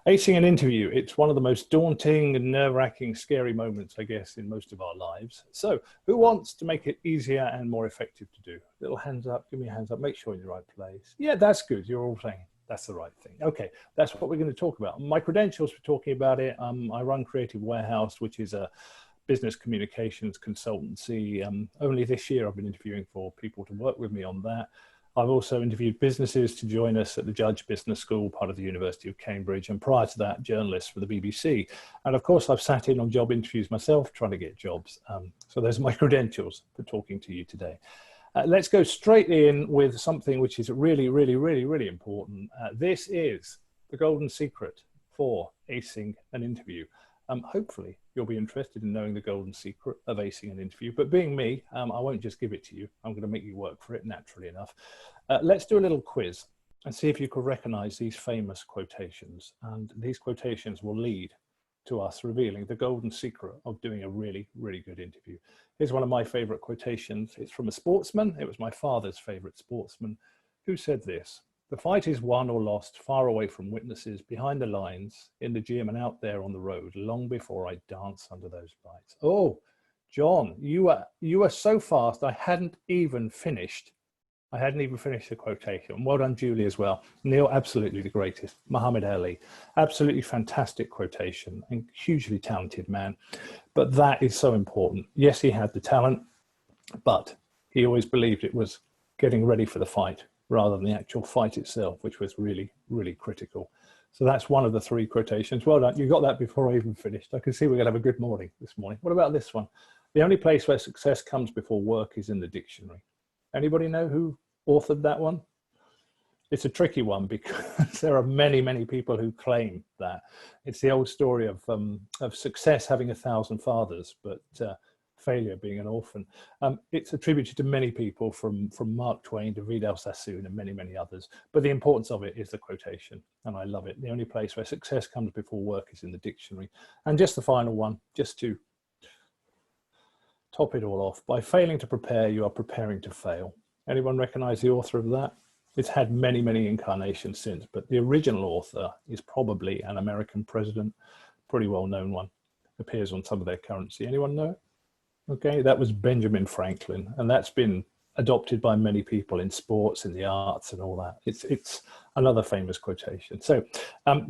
Acing an interview, it's one of the most daunting and nerve-wracking, scary moments, I guess, in most of our lives. So who wants to make it easier and more effective to do? Little hands up, give me a hands up, make sure you're in the right place. Yeah, that's good. You're all saying that's the right thing. Okay, that's what we're going to talk about. My credentials for talking about it, I run Creative Warehouse, which is a business communications consultancy. Only this year I've been interviewing for people to work with me on that. I've also interviewed businesses to join us at the Judge Business School, part of the University of Cambridge, and prior to that, journalists for the BBC. And of course, I've sat in on job interviews myself, trying to get jobs. So those are my credentials for talking to you today. Let's go straight in with something which is really, really, really, really important. This is the golden secret for acing an interview. Hopefully you'll be interested in knowing the golden secret of acing an interview, but being me, I won't just give it to you. I'm going to make you work for it naturally enough. Let's do a little quiz and see if you could recognize these famous quotations. And these quotations will lead to us revealing the golden secret of doing a really, really good interview. Here's one of my favorite quotations. It's from a sportsman. It was my father's favorite sportsman who said this: "The fight is won or lost far away from witnesses, behind the lines, in the gym and out there on the road, long before I dance under those lights." Oh, John, you are so fast. I hadn't even finished the quotation. Well done, Julie, as well. Neil, absolutely the greatest. Muhammad Ali, absolutely fantastic quotation, and hugely talented man. But that is so important. Yes, he had the talent, but he always believed it was getting ready for the fight rather than the actual fight itself, which was really, really critical. So that's one of the three quotations. Well done. You got that before I even finished. I can see we're going to have a good morning this morning. What about this one? "The only place where success comes before work is in the dictionary." Anybody know who authored that one? It's a tricky one because there are many, many people who claim that. It's the old story of success having 1,000 fathers, but failure being an orphan. It's attributed to many people, from Mark Twain to Vidal Sassoon and many, many others. But the importance of it is the quotation, and I love it. "The only place where success comes before work is in the dictionary." And just the final one, just to top it all off: "By failing to prepare, you are preparing to fail." Anyone recognize the author of that? It's had many, many incarnations since, but the original author is probably an American president, pretty well-known one. Appears on some of their currency. Anyone know it? Okay, that was Benjamin Franklin, and that's been adopted by many people in sports, in the arts and all that. It's another famous quotation. So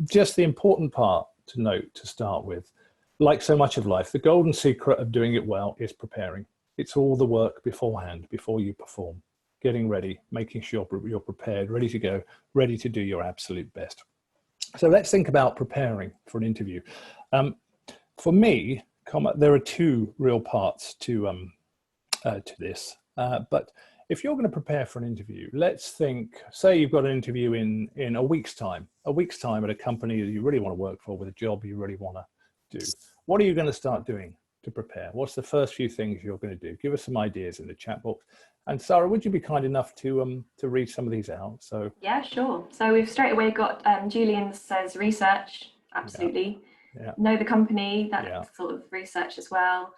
just the important part to note to start with, like so much of life, the golden secret of doing it well is preparing. It's all the work beforehand, before you perform. Getting ready, making sure you're prepared, ready to go, ready to do your absolute best. So let's think about preparing for an interview. For me, there are two real parts to this. But if you're going to prepare for an interview, let's think, say you've got an interview in a week's time at a company that you really want to work for, with a job you really want to do. What are you going to start doing to prepare? What's the first few things you're going to do? Give us some ideas in the chat box. And Sarah, would you be kind enough to read some of these out? So yeah, sure. So we've straight away got Julian says research, absolutely. Yeah. Know the company, that sort of research as well.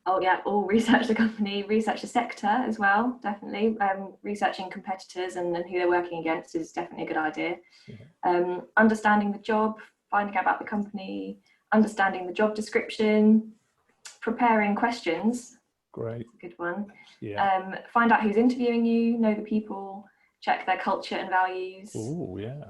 Oh yeah, all research the company, research the sector as well, definitely. Researching competitors and who they're working against is definitely a good idea. Yeah. Understanding the job, finding out about the company, understanding the job description, preparing questions. Great. That's a good one. Yeah. Find out who's interviewing you, know the people, check their culture and values. Oh, yeah.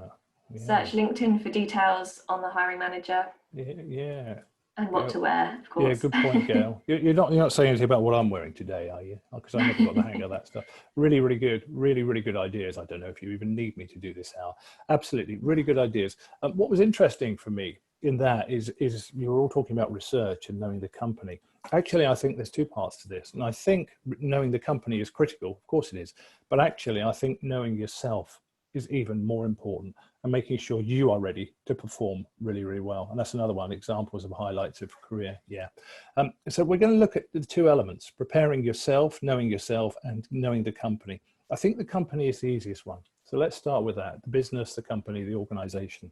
Search LinkedIn for details on the hiring manager. Yeah. And what to wear, of course. Yeah, good point, Gail. You're not saying anything about what I'm wearing today, are you? Because I never got the hang of that stuff. Really, really good. Really, really good ideas. I don't know if you even need me to do this, Al. Absolutely, really good ideas. What was interesting for me in that is you were all talking about research and knowing the company. Actually, I think there's two parts to this. And I think knowing the company is critical. Of course it is. But actually, I think knowing yourself is even more important, and making sure you are ready to perform really, really well. And that's another one, examples of highlights of career. Yeah. So we're going to look at the two elements: preparing yourself, knowing yourself, and knowing the company. I think the company is the easiest one. So let's start with that: the business, the company, the organization.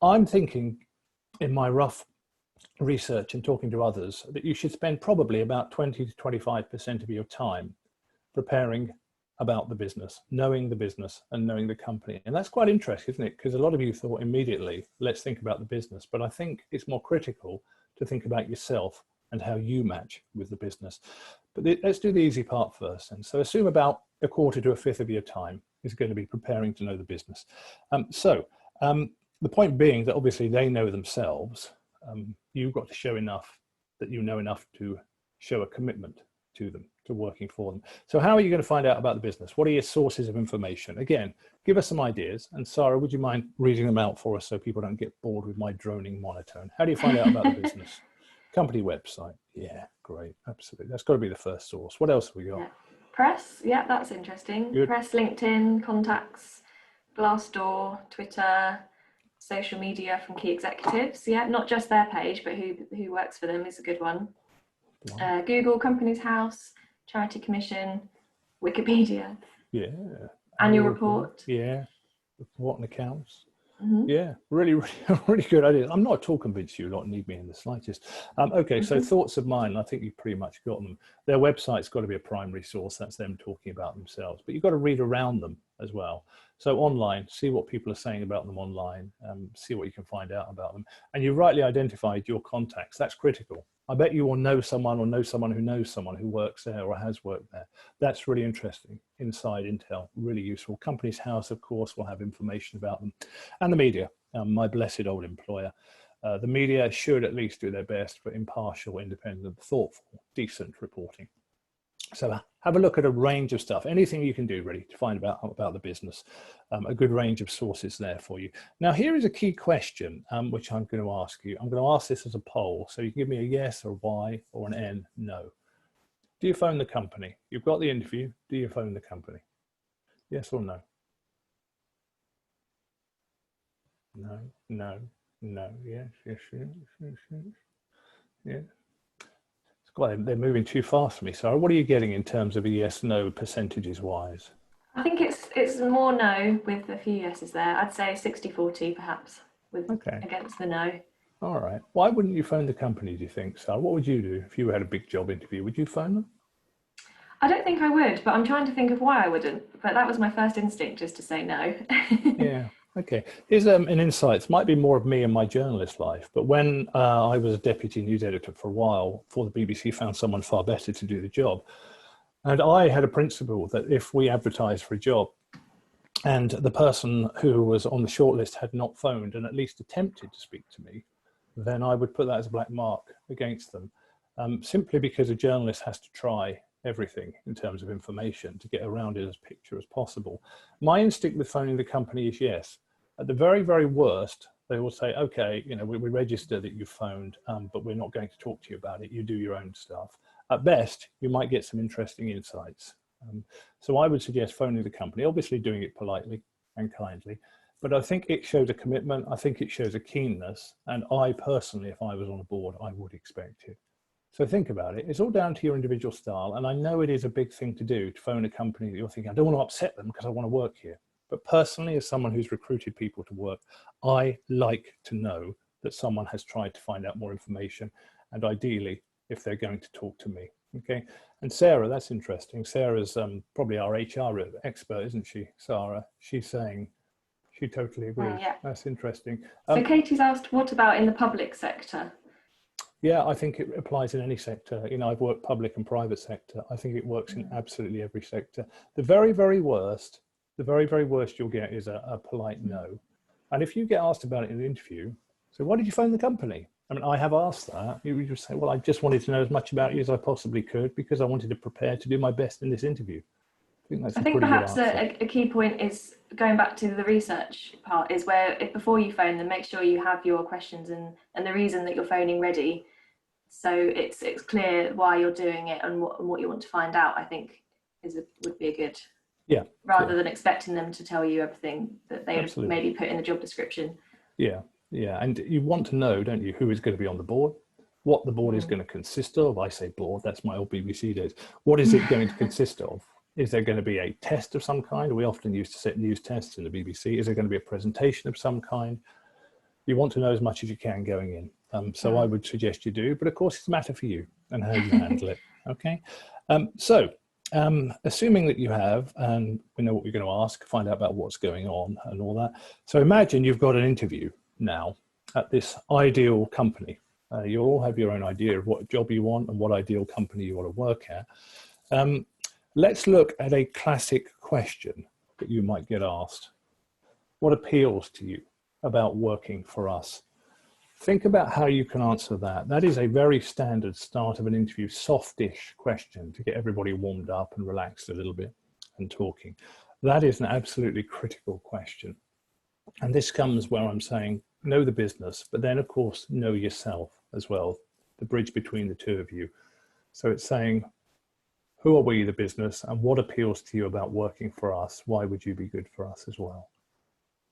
I'm thinking, in my rough research and talking to others, that you should spend probably about 20 to 25% of your time preparing about the business, knowing the business and knowing the company. And that's quite interesting, isn't it? Because a lot of you thought immediately, let's think about the business. But I think it's more critical to think about yourself and how you match with the business. But let's do the easy part first. And so assume about a quarter to a fifth of your time is going to be preparing to know the business. The point being that obviously they know themselves. You've got to show enough that you know enough to show a commitment to them, to working for them. So how are you going to find out about the business? What are your sources of information? Again, give us some ideas. And Sarah, would you mind reading them out for us so people don't get bored with my droning monotone? How do you find out about the business? Company website. Yeah, great. Absolutely. That's got to be the first source. What else have we got? Yeah. Press. Yeah, that's interesting. Good. Press, LinkedIn, contacts, Glassdoor, Twitter, social media from key executives. Yeah, not just their page, but who works for them is a good one. Google, Companies House, Charity Commission, Wikipedia. Yeah. Annual report. Yeah. Report and accounts. Mm-hmm. Yeah, really good idea. I'm not at all convinced you lot need me in the slightest. Okay, so thoughts of mine, I think you've pretty much got them. Their website's got to be a primary source. That's them talking about themselves. But you've got to read around them as well. So online, see what people are saying about them online, see what you can find out about them. And you rightly identified your contacts. That's critical. I bet you will know someone or know someone who works there or has worked there. That's really interesting. Inside intel, really useful. Companies House, of course, will have information about them. And the media, my blessed old employer. The media should at least do their best for impartial, independent, thoughtful, decent reporting. So have a look at a range of stuff, anything you can do really to find about the business, a good range of sources there for you. Now, here is a key question, which I'm going to ask you. I'm going to ask this as a poll. So you can give me a yes or a Y or an N, no. Do you phone the company? You've got the interview. Do you phone the company? Yes or no? No, no, no, yes, yes, yes, yes, yes. Yeah. They're moving too fast for me. So what are you getting in terms of a yes, no percentages wise? I think it's more no with a few yeses there. I'd say 60-40 perhaps against the no. All right. Why wouldn't you phone the company, do you think, Sarah? What would you do if you had a big job interview? Would you phone them? I don't think I would, but I'm trying to think of why I wouldn't. But that was my first instinct, just to say no. Yeah. Okay. Here's an insight. It might be more of me and my journalist life, but when I was a deputy news editor for a while, before the BBC found someone far better to do the job, and I had a principle that if we advertised for a job and the person who was on the shortlist had not phoned and at least attempted to speak to me, then I would put that as a black mark against them, simply because a journalist has to try everything in terms of information to get around it as picture as possible. My instinct with phoning the company is yes. At the very, very worst, they will say, okay, you know, we register that you phoned, but we're not going to talk to you about it. You do your own stuff. At best, you might get some interesting insights. So I would suggest phoning the company, obviously doing it politely and kindly, but I think it shows a commitment. I think it shows a keenness. And I personally, if I was on a board, I would expect it. So think about it. It's all down to your individual style. And I know it is a big thing to do, to phone a company that you're thinking, I don't want to upset them because I want to work here. But personally, as someone who's recruited people to work, I like to know that someone has tried to find out more information, and ideally, if they're going to talk to me. Okay. And Sarah, that's interesting. Sarah's probably our HR expert, isn't she, Sarah? She's saying she totally agrees. Yeah. That's interesting. So Katie's asked, what about in the public sector? Yeah, I think it applies in any sector. You know, I've worked public and private sector. I think it works in absolutely every sector. The very, very worst you'll get is a polite no. And if you get asked about it in an interview, so why did you phone the company? I mean, I have asked that. You would just say, well, I just wanted to know as much about you as I possibly could because I wanted to prepare to do my best in this interview. I think perhaps a key point is going back to the research part is where before you phone them, make sure you have your questions and the reason that you're phoning ready. So it's clear why you're doing it and what you want to find out, I think would be a good, rather than expecting them to tell you everything that they would maybe put in the job description. Yeah. Yeah. And you want to know, don't you, who is going to be on the board, what the board is going to consist of. I say board, that's my old BBC days. What is it going to consist of? Is there going to be a test of some kind? We often used to set news tests in the BBC. Is there going to be a presentation of some kind? You want to know as much as you can going in. So I would suggest you do, but of course it's a matter for you and how you handle it. Okay. So Assuming that you have, and we know what we're going to ask, find out about what's going on and all that. So imagine you've got an interview now at this ideal company. You all have your own idea of what job you want and what ideal company you want to work at. Let's look at a classic question that you might get asked. What appeals to you about working for us? Think about how you can answer that. That is a very standard start of an interview, softish question to get everybody warmed up and relaxed a little bit and talking. That is an absolutely critical question. And this comes where I'm saying, know the business, but then of course, know yourself as well, the bridge between the two of you. So it's saying, who are we, the business, and what appeals to you about working for us? Why would you be good for us as well?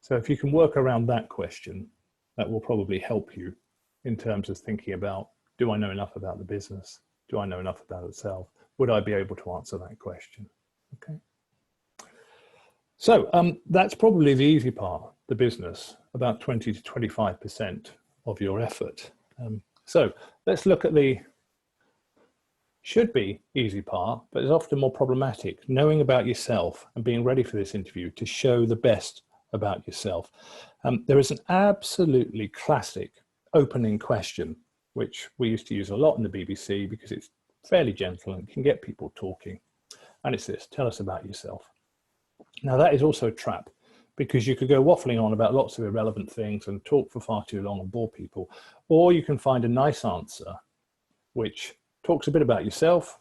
So if you can work around that question, that will probably help you in terms of thinking about, do I know enough about the business? Do I know enough about itself? Would I be able to answer that question? Okay. So that's probably the easy part, the business, about 20 to 25% of your effort. So let's look at the should be easy part, but is often more problematic, knowing about yourself and being ready for this interview to show the best about yourself. There is an absolutely classic opening question, which we used to use a lot in the BBC because it's fairly gentle and can get people talking. And it's this: tell us about yourself. Now that is also a trap, because you could go waffling on about lots of irrelevant things and talk for far too long and bore people, or you can find a nice answer which talks a bit about yourself,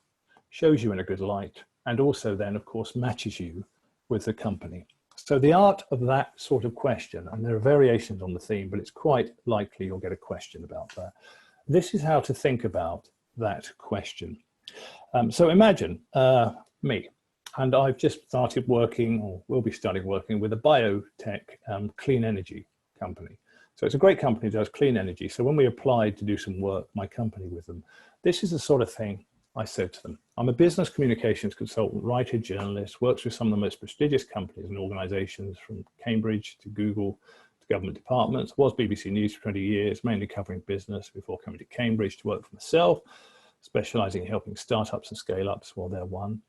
shows you in a good light, and also then of course matches you with the company. So the art of that sort of question, and there are variations on the theme, but it's quite likely you'll get a question about that. This is how to think about that question. So imagine me, and I've just started working, or will be starting working, with a biotech clean energy company. So it's a great company that does clean energy. So when we applied to do some work, my company with them, this is the sort of thing I said to them. I'm a business communications consultant, writer, journalist, works with some of the most prestigious companies and organizations, from Cambridge to Google to government departments. Was BBC News for 20 years, mainly covering business before coming to Cambridge to work for myself, specializing in helping startups and scale-ups. Well, they're one.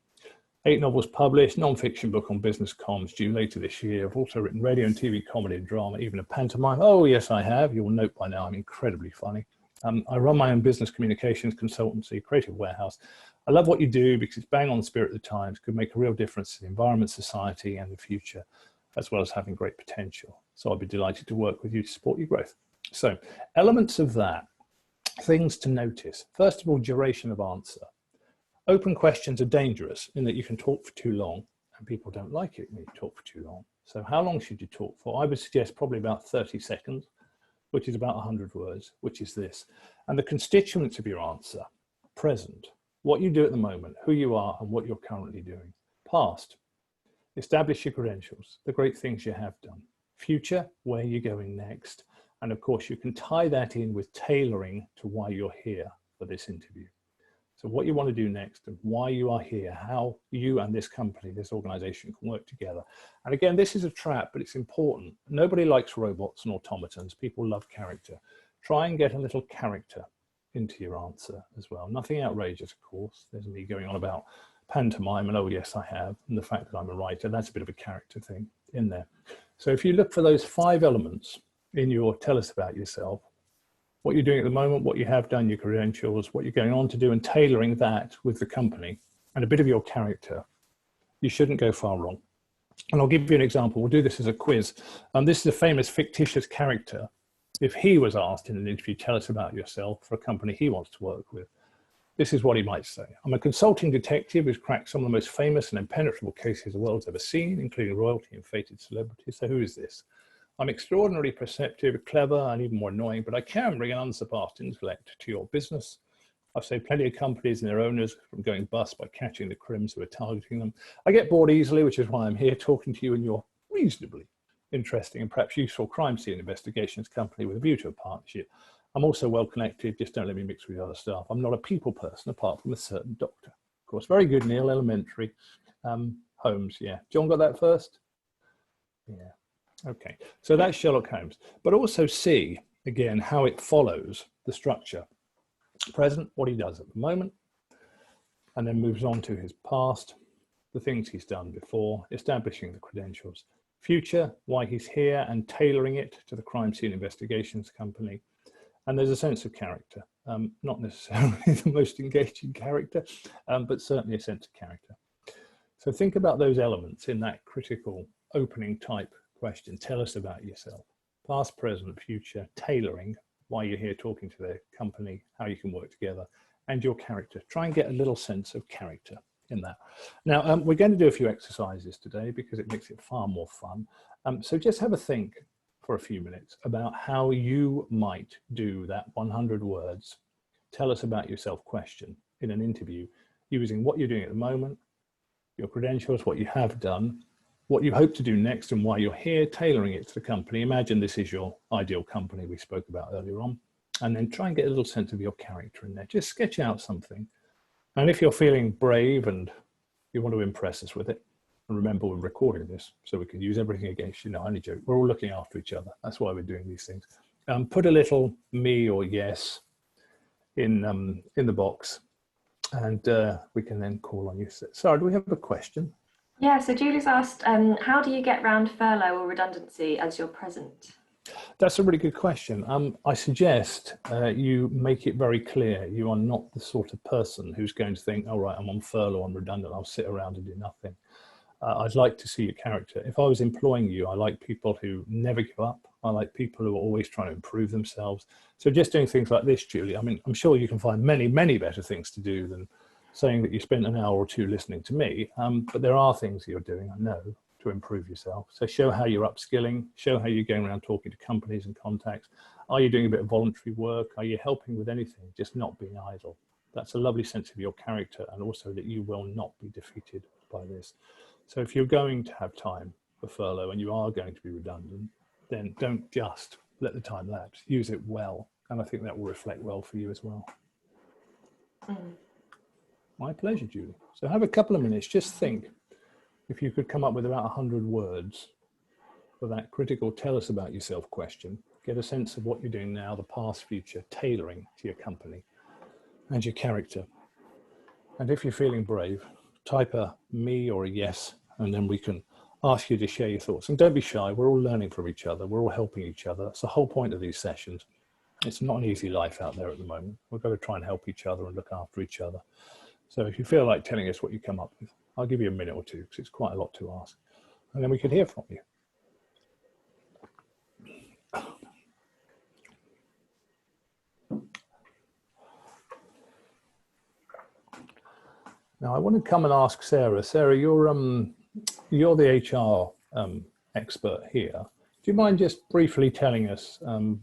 8 novels published, non-fiction book on business comms due later this year. I've also written radio and TV comedy and drama, even a pantomime. Oh, yes, I have. You'll note by now I'm incredibly funny. I run my own business communications consultancy, Creative Warehouse. I love what you do because it's bang on the spirit of the times, could make a real difference to the environment, society, and the future, as well as having great potential. So I'd be delighted to work with you to support your growth. So elements of that, things to notice. First of all, duration of answer. Open questions are dangerous in that you can talk for too long, and people don't like it when you talk for too long. So how long should you talk for? I would suggest probably about 30 seconds, which is about 100 words, which is this. And the constituents of your answer: present, what you do at the moment, who you are and what you're currently doing. Past, establish your credentials, the great things you have done. Future, where you're going next. And of course, you can tie that in with tailoring to why you're here for this interview. So what you want to do next and why you are here, how you and this company, this organization can work together. And again, this is a trap, but it's important. Nobody likes robots and automatons. People love character. Try and get a little character into your answer as well. Nothing outrageous, of course. There's me going on about pantomime and, oh yes, I have, and the fact that I'm a writer. That's a bit of a character thing in there. So if you look for those 5 elements in your tell us about yourself, what you're doing at the moment, what you have done, your credentials, what you're going on to do, and tailoring that with the company and a bit of your character, you shouldn't go far wrong. And I'll give you an example. We'll do this as a quiz. This is a famous fictitious character. If he was asked in an interview, tell us about yourself for a company he wants to work with, this is what he might say. I'm a consulting detective who's cracked some of the most famous and impenetrable cases the world's ever seen, including royalty and fated celebrities. So who is this? I'm extraordinarily perceptive, clever, and even more annoying, but I can bring an unsurpassed intellect to your business. I've saved plenty of companies and their owners from going bust by catching the crims who are targeting them. I get bored easily, which is why I'm here talking to you in your reasonably interesting and perhaps useful crime scene investigations company with a view to a partnership. I'm also well connected, just don't let me mix with the other staff. I'm not a people person apart from a certain doctor. Of course, very good, Neil, elementary. Holmes, yeah. John got that first? Yeah. Okay, so that's Sherlock Holmes, but also see, again, how it follows the structure. Present, what he does at the moment. and then moves on to his past, the things he's done before, establishing the credentials. Future, why he's here, and tailoring it to the crime scene investigations company. And there's a sense of character, not necessarily the most engaging character, but certainly a sense of character. So think about those elements in that critical opening type question. Tell us about yourself. Past, present, future, tailoring, why you're here talking to the company, how you can work together, and your character. Try and get a little sense of character in that. Now, we're going to do a few exercises today because it makes it far more fun. So just have a think for a few minutes about how you might do that 100 words, tell us about yourself question in an interview using what you're doing at the moment, your credentials, what you have done, what you hope to do next and why you're here, tailoring it to the company. Imagine this is your ideal company we spoke about earlier on, and then try and get a little sense of your character in there. Just sketch out something. And if you're feeling brave and you want to impress us with it, and remember we're recording this so we can use everything against you. No, only joke. We're all looking after each other. That's why we're doing these things. Put a little me or yes in the box, and we can then call on you. Sarah, do we have a question? Yeah, so Julie's asked, how do you get around furlough or redundancy as you're present? That's a really good question. I suggest you make it very clear you are not the sort of person who's going to think, all right, I'm on furlough, I'm redundant, I'll sit around and do nothing. I'd like to see your character. If I was employing you, I like people who never give up. I like people who are always trying to improve themselves. So just doing things like this, Julie, I mean, I'm sure you can find many, many better things to do than saying that you spent an hour or two listening to me. But there are things you're doing, I know, to improve yourself. So show how you're upskilling, show how you're going around talking to companies and contacts. Are you doing a bit of voluntary work? Are you helping with anything? Just not being idle. That's a lovely sense of your character, and also that you will not be defeated by this. So if you're going to have time for furlough and you are going to be redundant, then don't just let the time lapse, use it well. And I think that will reflect well for you as well. My pleasure, Julie. So have a couple of minutes, just think if you could come up with about 100 words for that critical tell us about yourself question, get a sense of what you're doing now, the past, future, tailoring to your company and your character. And if you're feeling brave, type a me or a yes, and then we can ask you to share your thoughts. And don't be shy, we're all learning from each other, we're all helping each other. That's the whole point of these sessions. It's not an easy life out there at the moment. We've got to try and help each other and look after each other. So if you feel like telling us what you come up with, I'll give you a minute or two because it's quite a lot to ask. And then we can hear from you. Now I want to come and ask Sarah. Sarah, you're the HR expert here. Do you mind just briefly telling us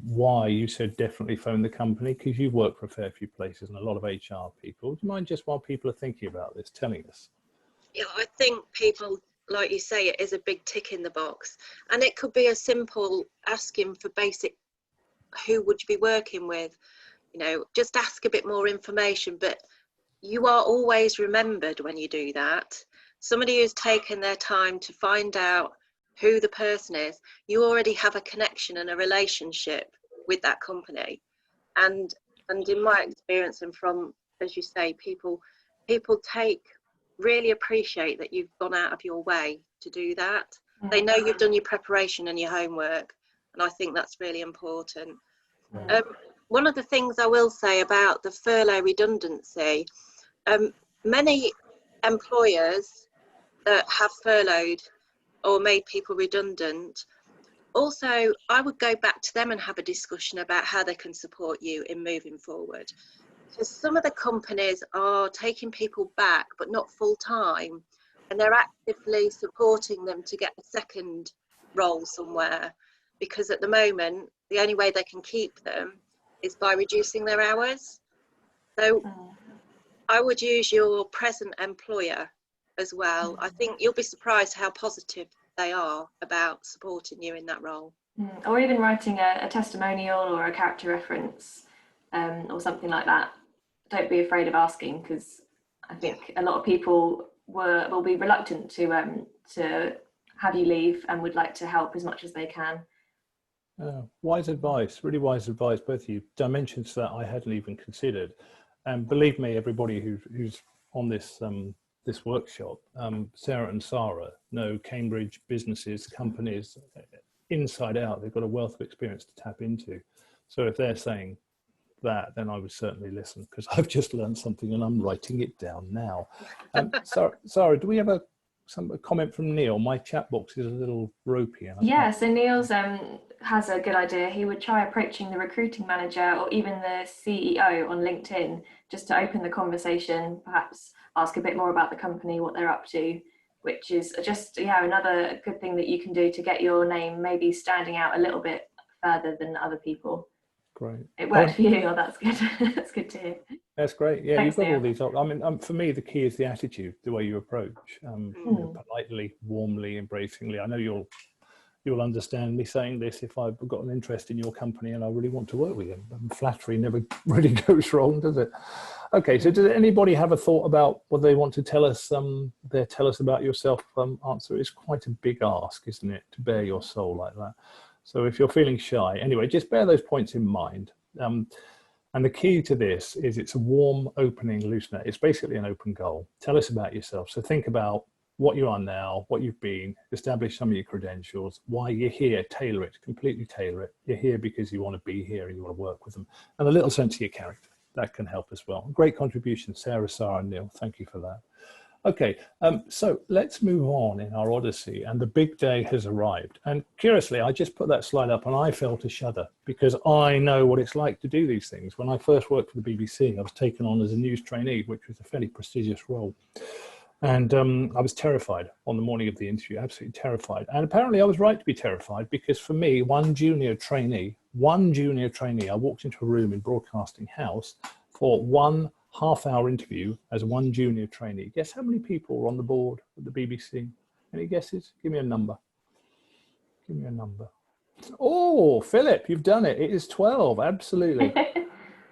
why you said definitely phone the company? Because you've worked for a fair few places and a lot of HR people. Do you mind just while people are thinking about this, telling us? Yeah, I think people, like you say, it is a big tick in the box. And it could be as simple asking for basic, who would you be working with? You know, just ask a bit more information, but you are always remembered when you do that. Somebody who's taken their time to find out who the person is, you already have a connection and a relationship with that company. And in my experience, and from, as you say, people really appreciate that you've gone out of your way to do that. They know you've done your preparation and your homework, and I think that's really important. One of the things I will say about the furlough redundancy, many employers that have furloughed or made people redundant, also I would go back to them and have a discussion about how they can support you in moving forward. Because some of the companies are taking people back but not full time, and they're actively supporting them to get a second role somewhere, because at the moment the only way they can keep them is by reducing their hours. So I would use your present employer as well. I think you'll be surprised how positive they are about supporting you in that role. Or even writing a testimonial or a character reference or something like that. Don't be afraid of asking, because I think a lot of people will be reluctant to have you leave and would like to help as much as they can. Wise advice, really wise advice, both of you. Dimensions that I hadn't even considered. And believe me, everybody who's on this this workshop, Sarah and Sarah know Cambridge businesses, companies inside out. They've got a wealth of experience to tap into. So if they're saying that, then I would certainly listen, because I've just learned something and I'm writing it down now. Sarah, do we have a comment from Neil? My chat box is a little ropey. Yeah, so Neil's has a good idea. He would try approaching the recruiting manager or even the CEO on LinkedIn just to open the conversation, perhaps ask a bit more about the company, what they're up to, which is just, yeah, another good thing that you can do to get your name maybe standing out a little bit further than other people. Great. It worked for you. Oh, that's good. That's good to hear. That's great. Yeah, Thanks, you've got Neil. all these. I mean, for me, the key is the attitude, the way you approach, you know, politely, warmly, embracingly. I know you'll understand me saying this if I've got an interest in your company and I really want to work with you. Flattery never really goes wrong, does it? Okay, so does anybody have a thought about what they want to tell us? Tell us about yourself. Answer is quite a big ask, isn't it, to bare your soul like that? So if you're feeling shy, anyway, just bear those points in mind. And the key to this is it's a warm opening loosener. It's basically an open goal. Tell us about yourself. So think about what you are now, what you've been, establish some of your credentials, why you're here, tailor it, completely tailor it. You're here because you want to be here and you want to work with them. And a little sense of your character, that can help as well. Great contribution, Sarah, and Neil. Thank you for that. Okay, so let's move on in our odyssey, and the big day has arrived. And curiously, I just put that slide up and I felt a shudder because I know what it's like to do these things. When I first worked for the BBC, I was taken on as a news trainee, which was a fairly prestigious role. And I was terrified on the morning of the interview, absolutely terrified. And apparently I was right to be terrified because for me, one junior trainee, I walked into a room in Broadcasting House for 1 half-hour interview as one junior trainee. Guess how many people were on the board at the BBC? Any guesses? Give me a number. Give me a number. Oh, Philip, you've done it. It is 12, absolutely.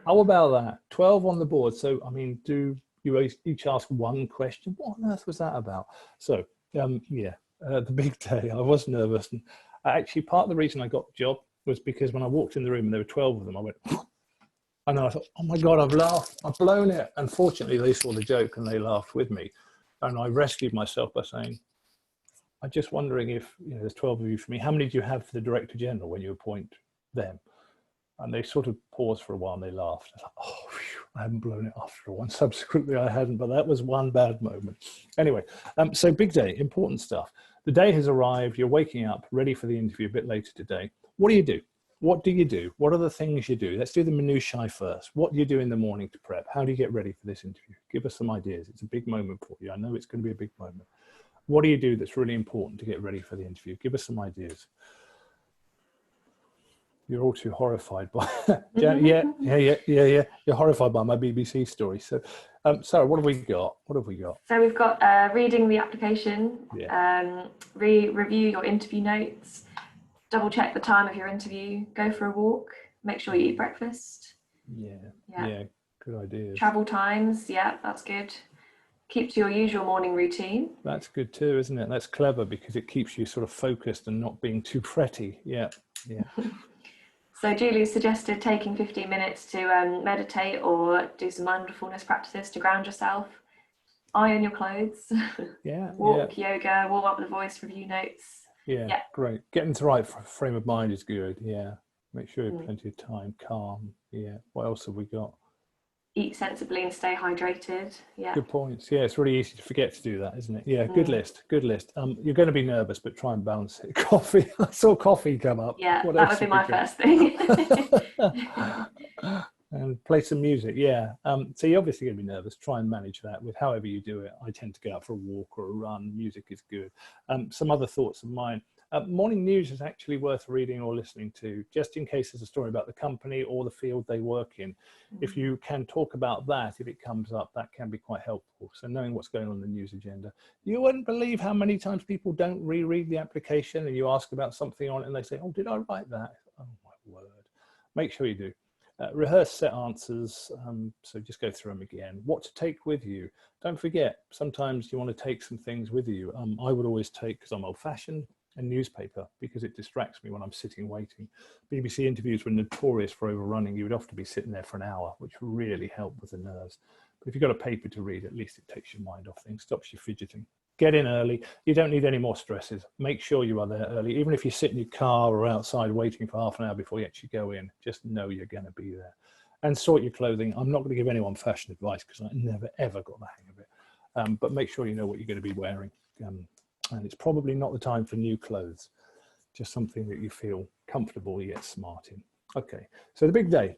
How about that? 12 on the board. So, I mean, do you each ask one question? What on earth was that about? So, the big day, I was nervous. And actually, part of the reason I got the job was because when I walked in the room and there were 12 of them, I went, and I thought, oh my God, I've laughed, I've blown it. And fortunately, they saw the joke and they laughed with me. And I rescued myself by saying, I'm just wondering if, you know, there's 12 of you for me. How many do you have for the Director General when you appoint them? And they sort of paused for a while and they laughed. I thought, oh, phew, I haven't blown it after all. And subsequently I hadn't, but that was one bad moment. Anyway, so big day, important stuff. The day has arrived, you're waking up, ready for the interview a bit later today. What do you do? What do you do? What are the things you do? Let's do the minutiae first. What do you do in the morning to prep? How do you get ready for this interview? Give us some ideas. It's a big moment for you. I know it's going to be a big moment. What do you do that's really important to get ready for the interview? Give us some ideas. You're all too horrified by yeah. You're horrified by my BBC story. So, Sarah, what have we got? So we've got reading the application, review your interview notes, double check the time of your interview, go for a walk, make sure you eat breakfast. Yeah, good idea. Travel times, yeah, that's good. Keep to your usual morning routine. That's good too, isn't it? That's clever because it keeps you sort of focused and not being too fretty. Yeah. So Julie suggested taking 15 minutes to meditate or do some mindfulness practices to ground yourself. Iron your clothes. Walk, yoga, warm up the voice, review notes. Yeah, great. Getting to the right frame of mind is good. Yeah. Make sure you have plenty of time, calm. Yeah. What else have we got? Eat sensibly and stay hydrated. Yeah. Good points. Yeah, it's really easy to forget to do that, isn't it? Yeah, good list. You're going to be nervous, but try and balance it. Coffee. I saw coffee come up. Yeah, that would be my first thing. And play some music. Yeah. So you're obviously going to be nervous. Try and manage that with however you do it. I tend to go out for a walk or a run. Music is good. Some other thoughts of mine. Morning news is actually worth reading or listening to, just in case there's a story about the company or the field they work in. If you can talk about that, if it comes up, that can be quite helpful. So knowing what's going on in the news agenda. You wouldn't believe how many times people don't reread the application and you ask about something on it and they say, oh, did I write that? Oh my word. Make sure you do. Rehearse set answers, so just go through them again. What to take with you. Don't forget, sometimes you want to take some things with you. I would always take, because I'm old-fashioned, a newspaper because it distracts me when I'm sitting waiting. BBC interviews were notorious for overrunning. You would often be sitting there for an hour, which really helped with the nerves. But if you've got a paper to read, at least it takes your mind off things, stops you fidgeting. Get in early. You don't need any more stresses. Make sure you are there early. Even if you sit in your car or outside waiting for half an hour before you actually go in, just know you're going to be there. And sort your clothing. I'm not going to give anyone fashion advice because I never, ever got the hang of it. But make sure you know what you're going to be wearing. And it's probably not the time for new clothes. Just something that you feel comfortable yet smart in. Okay, so the big day.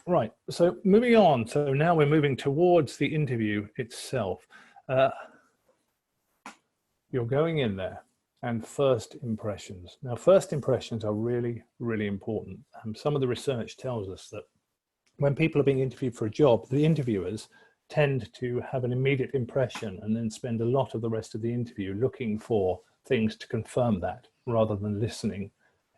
Right, so moving on. So now we're moving towards the interview itself. You're going in there, and first impressions. Now, first impressions are really, really important. Some of the research tells us that when people are being interviewed for a job, the interviewers tend to have an immediate impression and then spend a lot of the rest of the interview looking for things to confirm that rather than listening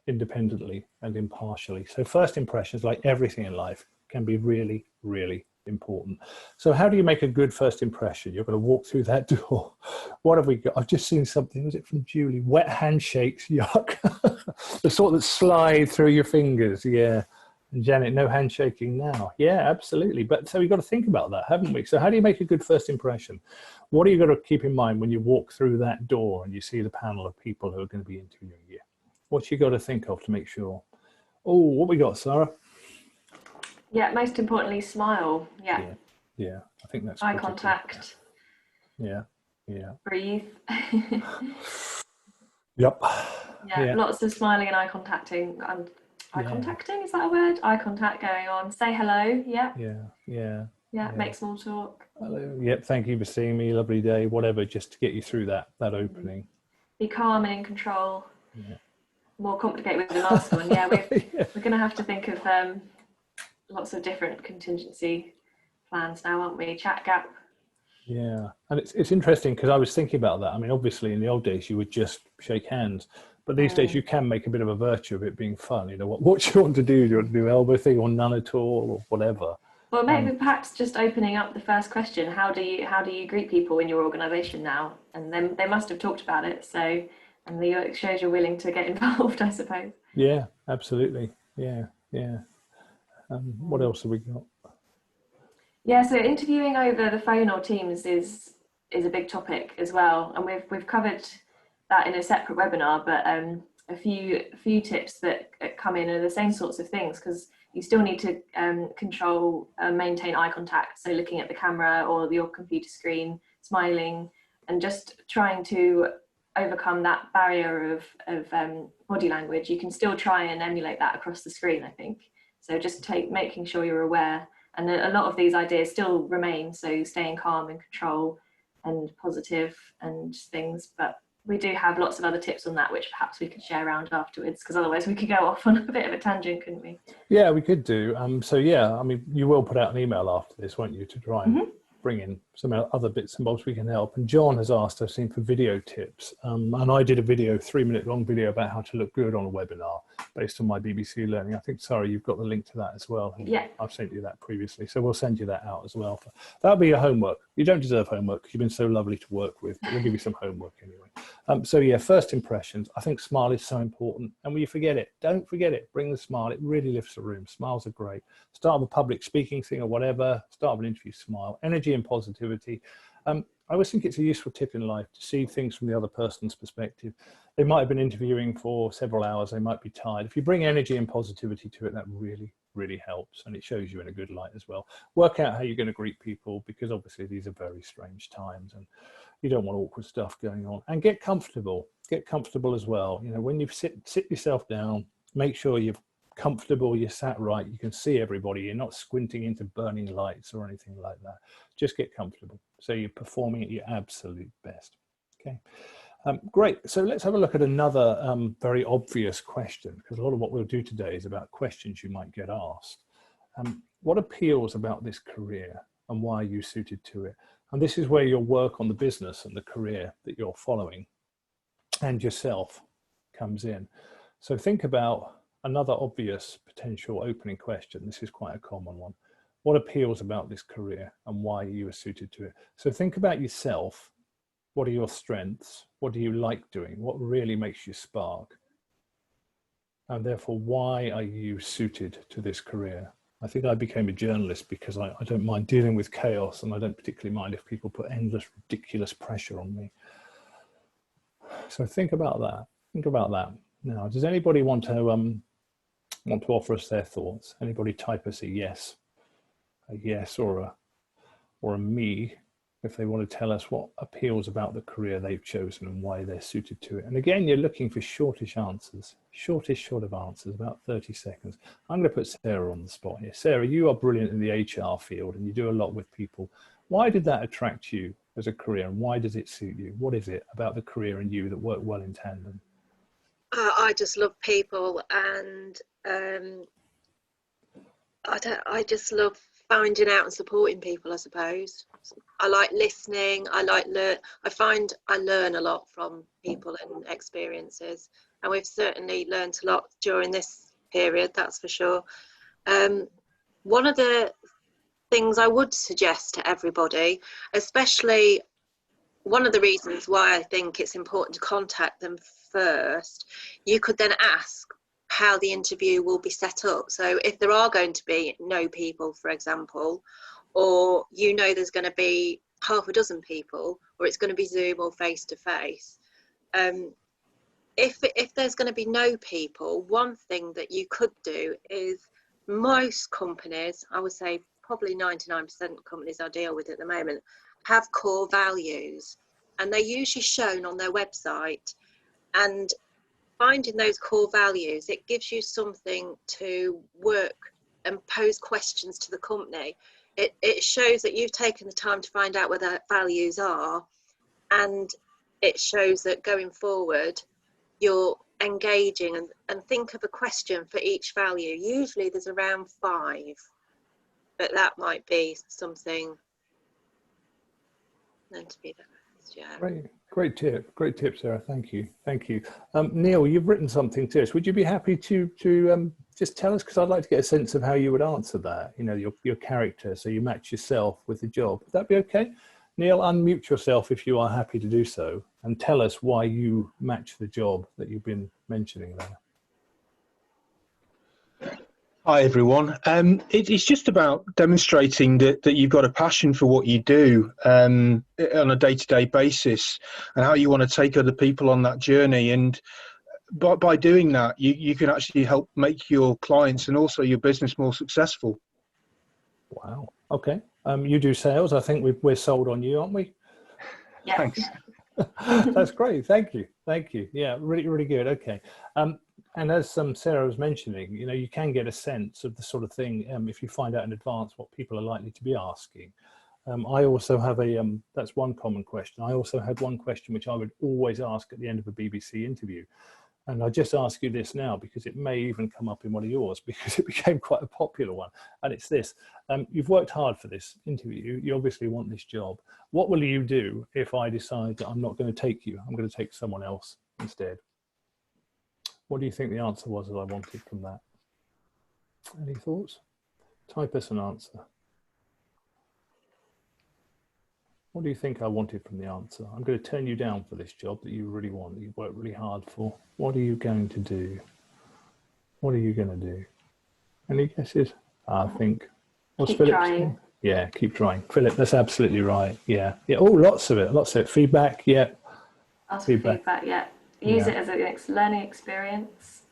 independently and impartially. So first impressions, like everything in life, can be really, really important. So how do you make a good first impression? You're going to walk through that door. What have we got? I've just seen something. Was it from Julie? Wet handshakes. Yuck. The sort that slide through your fingers. Yeah. And Janet, no handshaking now. Yeah, absolutely. But so we've got to think about that, haven't we? So how do you make a good first impression? What are you got to keep in mind when you walk through that door and you see the panel of people who are going to be interviewing you? What you got to think of to make sure? Oh, what we got, Sarah? Yeah, most importantly, smile. Yeah, I think that's eye critical. Contact. Yeah. Breathe. Yep. Yeah, lots of smiling and eye contacting. Eye contacting, is that a word? Eye contact going on. Say hello. Yeah, make small talk. Hello. Yep, thank you for seeing me. Lovely day. Whatever, just to get you through that opening. Be calm and in control. Yeah. More complicated with the last one. Yeah, we're going to have to think of lots of different contingency plans now, aren't we? Chat gap. Yeah, and it's interesting because I was thinking about that. I mean, obviously in the old days you would just shake hands, but these days you can make a bit of a virtue of it being fun. You know, what do you want to do? Do you want to do elbow thing or none at all or whatever? Well, maybe perhaps just opening up the first question. How do you greet people in your organisation now? And then they must have talked about it. So, and it shows you're willing to get involved, I suppose. Yeah, absolutely. Yeah. What else have we got? Yeah, so interviewing over the phone or Teams is a big topic as well, and we've covered that in a separate webinar. But a few tips that come in are the same sorts of things, because you still need to control and maintain eye contact. So looking at the camera or your computer screen, smiling, and just trying to overcome that barrier of body language. You can still try and emulate that across the screen, I think. So just making sure you're aware. And a lot of these ideas still remain, so staying calm and control and positive and things. But we do have lots of other tips on that, which perhaps we could share around afterwards, because otherwise we could go off on a bit of a tangent, couldn't we? Yeah, we could do. So yeah, I mean, you will put out an email after this, won't you, to try and bring in some other bits and bobs we can help. And John has asked, I've seen, for video tips. And I did a 3-minute long video about how to look good on a webinar based on my BBC Learning. I think, Sarah, you've got the link to that as well. Yeah. I've sent you that previously. So we'll send you that out as well. That'll be your homework. You don't deserve homework because you've been so lovely to work with, but we'll give you some homework anyway. So yeah, first impressions. I think smile is so important. And when you forget it, don't forget it. Bring the smile. It really lifts the room. Smiles are great. Start with a public speaking thing or whatever. Start with an interview, smile. Energy and positivity. I always think it's a useful tip in life to see things from the other person's perspective. They might have been interviewing for several hours. They might be tired. If you bring energy and positivity to it, that really, really helps. And it shows you in a good light as well. Work out how you're going to greet people, because obviously these are very strange times and you don't want awkward stuff going on. And get comfortable. Get comfortable as well. You know, when you sit yourself down, make sure you're comfortable, you're sat right, you can see everybody, you're not squinting into burning lights or anything like that. Just get comfortable so you're performing at your absolute best. Okay, great. So let's have a look at another very obvious question, because a lot of what we'll do today is about questions you might get asked. What appeals about this career and why are you suited to it? And this is where your work on the business and the career that you're following and yourself comes in. So think about another obvious potential opening question. This is quite a common one. What appeals about this career and why you are suited to it? So think about yourself. What are your strengths? What do you like doing? What really makes you spark? And therefore, why are you suited to this career? I think I became a journalist because I don't mind dealing with chaos, and I don't particularly mind if people put endless, ridiculous pressure on me. So think about that. Think about that. Now, does anybody want to offer us their thoughts? Anybody type us a yes or a me, if they want to tell us what appeals about the career they've chosen and why they're suited to it. And again, you're looking for shortish answers, shortest of answers, about 30 seconds. I'm going to put Sarah on the spot here. Sarah, you are brilliant in the HR field and you do a lot with people. Why did that attract you as a career, and why does it suit you? What is it about the career and you that work well in tandem? I just love people, and I just love finding out and supporting people, I suppose. I like listening. I find I learn a lot from people and experiences, and we've certainly learned a lot during this period, that's for sure. One of the things I would suggest to everybody, especially one of the reasons why I think it's important to contact them first, you could then ask how the interview will be set up. So if there are going to be no people, for example, or there's going to be half a dozen people, or it's going to be Zoom or face to face, if there's going to be no people, one thing that you could do is, most companies, I would say probably 99% of companies I deal with at the moment, have core values, and they're usually shown on their website. And finding those core values, it gives you something to work and pose questions to the company. It shows that you've taken the time to find out where their values are, and it shows that going forward you're engaging and think of a question for each value. Usually there's around 5, but that might be something meant to be the rest. Yeah. Great tip, Sarah. Thank you. Neil, you've written something to us. Would you be happy to just tell us, because I'd like to get a sense of how you would answer that, your character, so you match yourself with the job. Would that be okay? Neil, unmute yourself if you are happy to do so, and tell us why you match the job that you've been mentioning there. Hi everyone. It's just about demonstrating that you've got a passion for what you do on a day-to-day basis, and how you want to take other people on that journey. And by doing that, you can actually help make your clients and also your business more successful. Wow. Okay. You do sales. I think we're sold on you, aren't we? Yeah. Thanks. That's great. Thank you. Yeah, really, really good. Okay. And as Sarah was mentioning, you can get a sense of the sort of thing if you find out in advance what people are likely to be asking. I also have that's one common question. I also had one question which I would always ask at the end of a BBC interview. And I just ask you this now because it may even come up in one of yours, because it became quite a popular one. And it's this: you've worked hard for this interview. You obviously want this job. What will you do if I decide that I'm not going to take you? I'm going to take someone else instead. What do you think the answer was that I wanted from that? Any thoughts? Type us an answer. What do you think I wanted from the answer? I'm going to turn you down for this job that you really want, that you worked really hard for. What are you going to do? What are you going to do? Any guesses? I think. What's Keep Philip trying. saying? Yeah, keep trying. Philip, that's absolutely right. Yeah. Oh, lots of it. Feedback, yeah. Ask for feedback, yeah. Use it as a learning experience.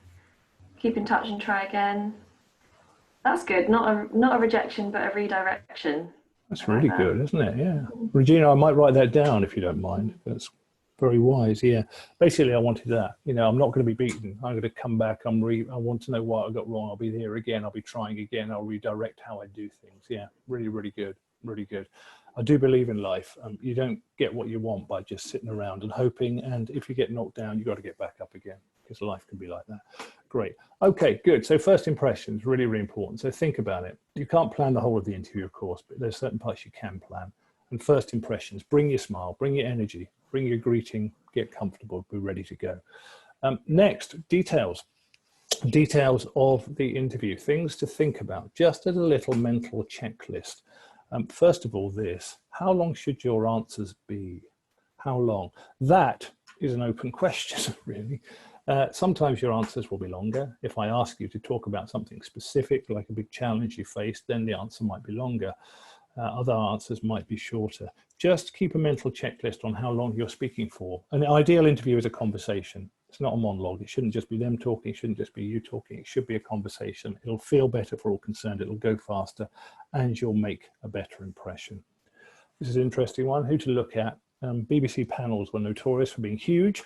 Keep in touch and try again. That's good. Not a rejection, but a redirection. That's really good, isn't it? Yeah. Regina, I might write that down if you don't mind. That's very wise. Yeah. Basically, I wanted that. I'm not going to be beaten. I'm going to come back. I want to know what I got wrong. I'll be here again. I'll be trying again. I'll redirect how I do things. Yeah. Really, really good. Really good. I do believe in life. You don't get what you want by just sitting around and hoping. And if you get knocked down, you've got to get back up again, because life can be like that. Great. Okay, good. So first impressions, really, really important. So think about it. You can't plan the whole of the interview, of course, but there's certain parts you can plan. And first impressions, bring your smile, bring your energy, bring your greeting, get comfortable, be ready to go. Next, details. Details of the interview, things to think about, just as a little mental checklist. First of all, how long should your answers be? How long? That is an open question, really. Sometimes your answers will be longer. If I ask you to talk about something specific, like a big challenge you faced, then the answer might be longer. Other answers might be shorter. Just keep a mental checklist on how long you're speaking for. An ideal interview is a conversation. It's not a monologue. It shouldn't just be them talking. It shouldn't just be you talking. It should be a conversation. It'll feel better for all concerned. It'll go faster and you'll make a better impression. This is an interesting one. Who to look at. BBC panels were notorious for being huge.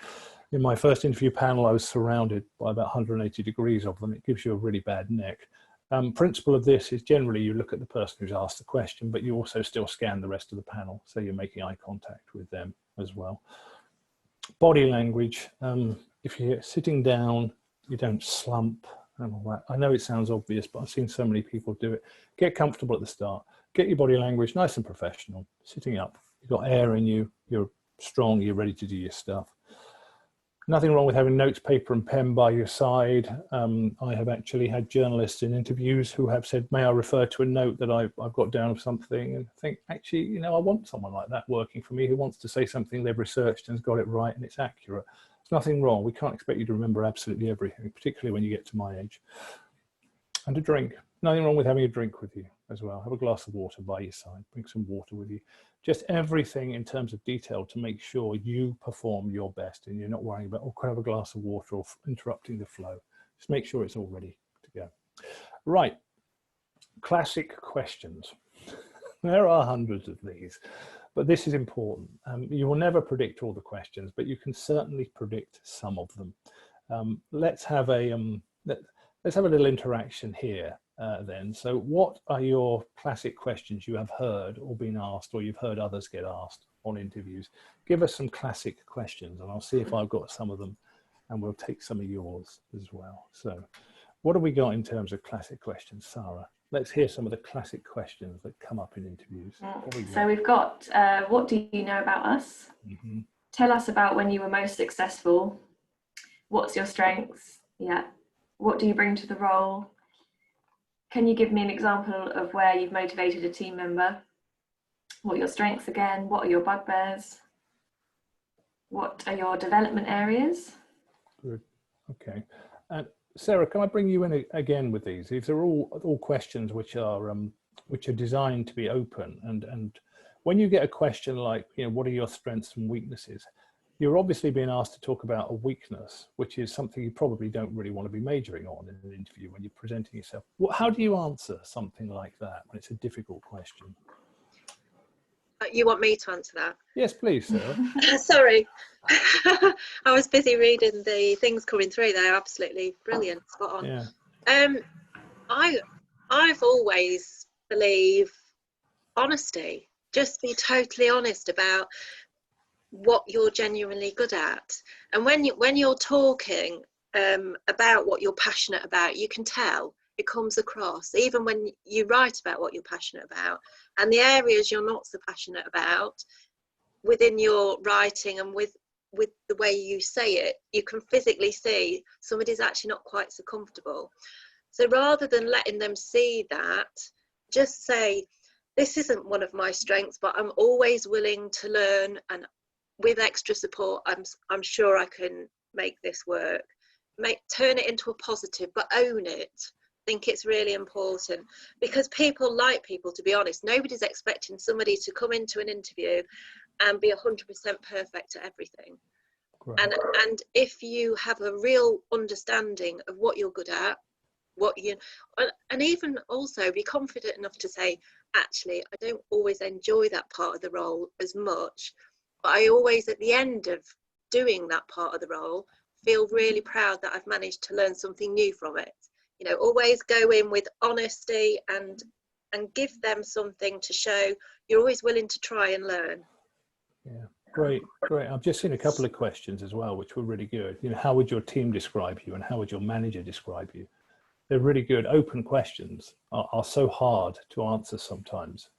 In my first interview panel, I was surrounded by about 180 degrees of them. It gives you a really bad neck. Principle of this is generally you look at the person who's asked the question, but you also still scan the rest of the panel. So you're making eye contact with them as well. Body language. If you're sitting down, you don't slump and all that. I know it sounds obvious, but I've seen so many people do it. Get comfortable at the start. Get your body language nice and professional. Sitting up, you've got air in you, you're strong, you're ready to do your stuff. Nothing wrong with having notes, paper and pen by your side. I have actually had journalists in interviews who have said, may I refer to a note that I've got down of something, and think, actually, you know, I want someone like that working for me who wants to say something they've researched and has got it right and it's accurate. There's nothing wrong. We can't expect you to remember absolutely everything, particularly when you get to my age. And a drink. Nothing wrong with having a drink with you as well. Have a glass of water by your side. Bring some water with you. Just everything in terms of detail to make sure you perform your best and you're not worrying about, oh, could I have a glass of water or interrupting the flow. Just make sure it's all ready to go. Right, classic questions. There are hundreds of these, but this is important. You will never predict all the questions, but you can certainly predict some of them. Let's have a little interaction here. Then. So what are your classic questions you have heard or been asked, or you've heard others get asked on interviews? Give us some classic questions and I'll see if I've got some of them, and we'll take some of yours as well. So what have we got in terms of classic questions, Sarah? Let's hear some of the classic questions that come up in interviews. So we've got, what do you know about us? Mm-hmm. Tell us about when you were most successful. What's your strengths? Yeah. What do you bring to the role? Can you give me an example of where you've motivated a team member? What are your strengths again? What are your bugbears? What are your development areas? Good. Okay. Sarah, can I bring you in again with these? These are all questions which are designed to be open. And when you get a question like, you know, what are your strengths and weaknesses? You're obviously being asked to talk about a weakness, which is something you probably don't really want to be majoring on in an interview when you're presenting yourself. How do you answer something like that when it's a difficult question? You want me to answer that? Yes, please, Sarah. Sorry. I was busy reading the things coming through. They're absolutely brilliant, spot on. Yeah. I've always believed honesty. Just be totally honest about what you're genuinely good at, and when you're talking about what you're passionate about, you can tell. It comes across even when you write about what you're passionate about, and the areas you're not so passionate about within your writing and with the way you say it, you can physically see somebody's actually not quite so comfortable. So rather than letting them see that, just say, this isn't one of my strengths, but I'm always willing to learn, and with extra support, I'm sure I can make this work. Turn it into a positive, but own it. I think it's really important, because people like people to be honest. Nobody's expecting somebody to come into an interview and be 100% perfect at everything. Right. And if you have a real understanding of what you're good at, and even also be confident enough to say, actually, I don't always enjoy that part of the role as much, but I always, at the end of doing that part of the role, feel really proud that I've managed to learn something new from it. You know, always go in with honesty and give them something to show you're always willing to try and learn. Yeah, great. I've just seen a couple of questions as well, which were really good. You know, how would your team describe you, and how would your manager describe you? They're really good. Open questions are so hard to answer sometimes.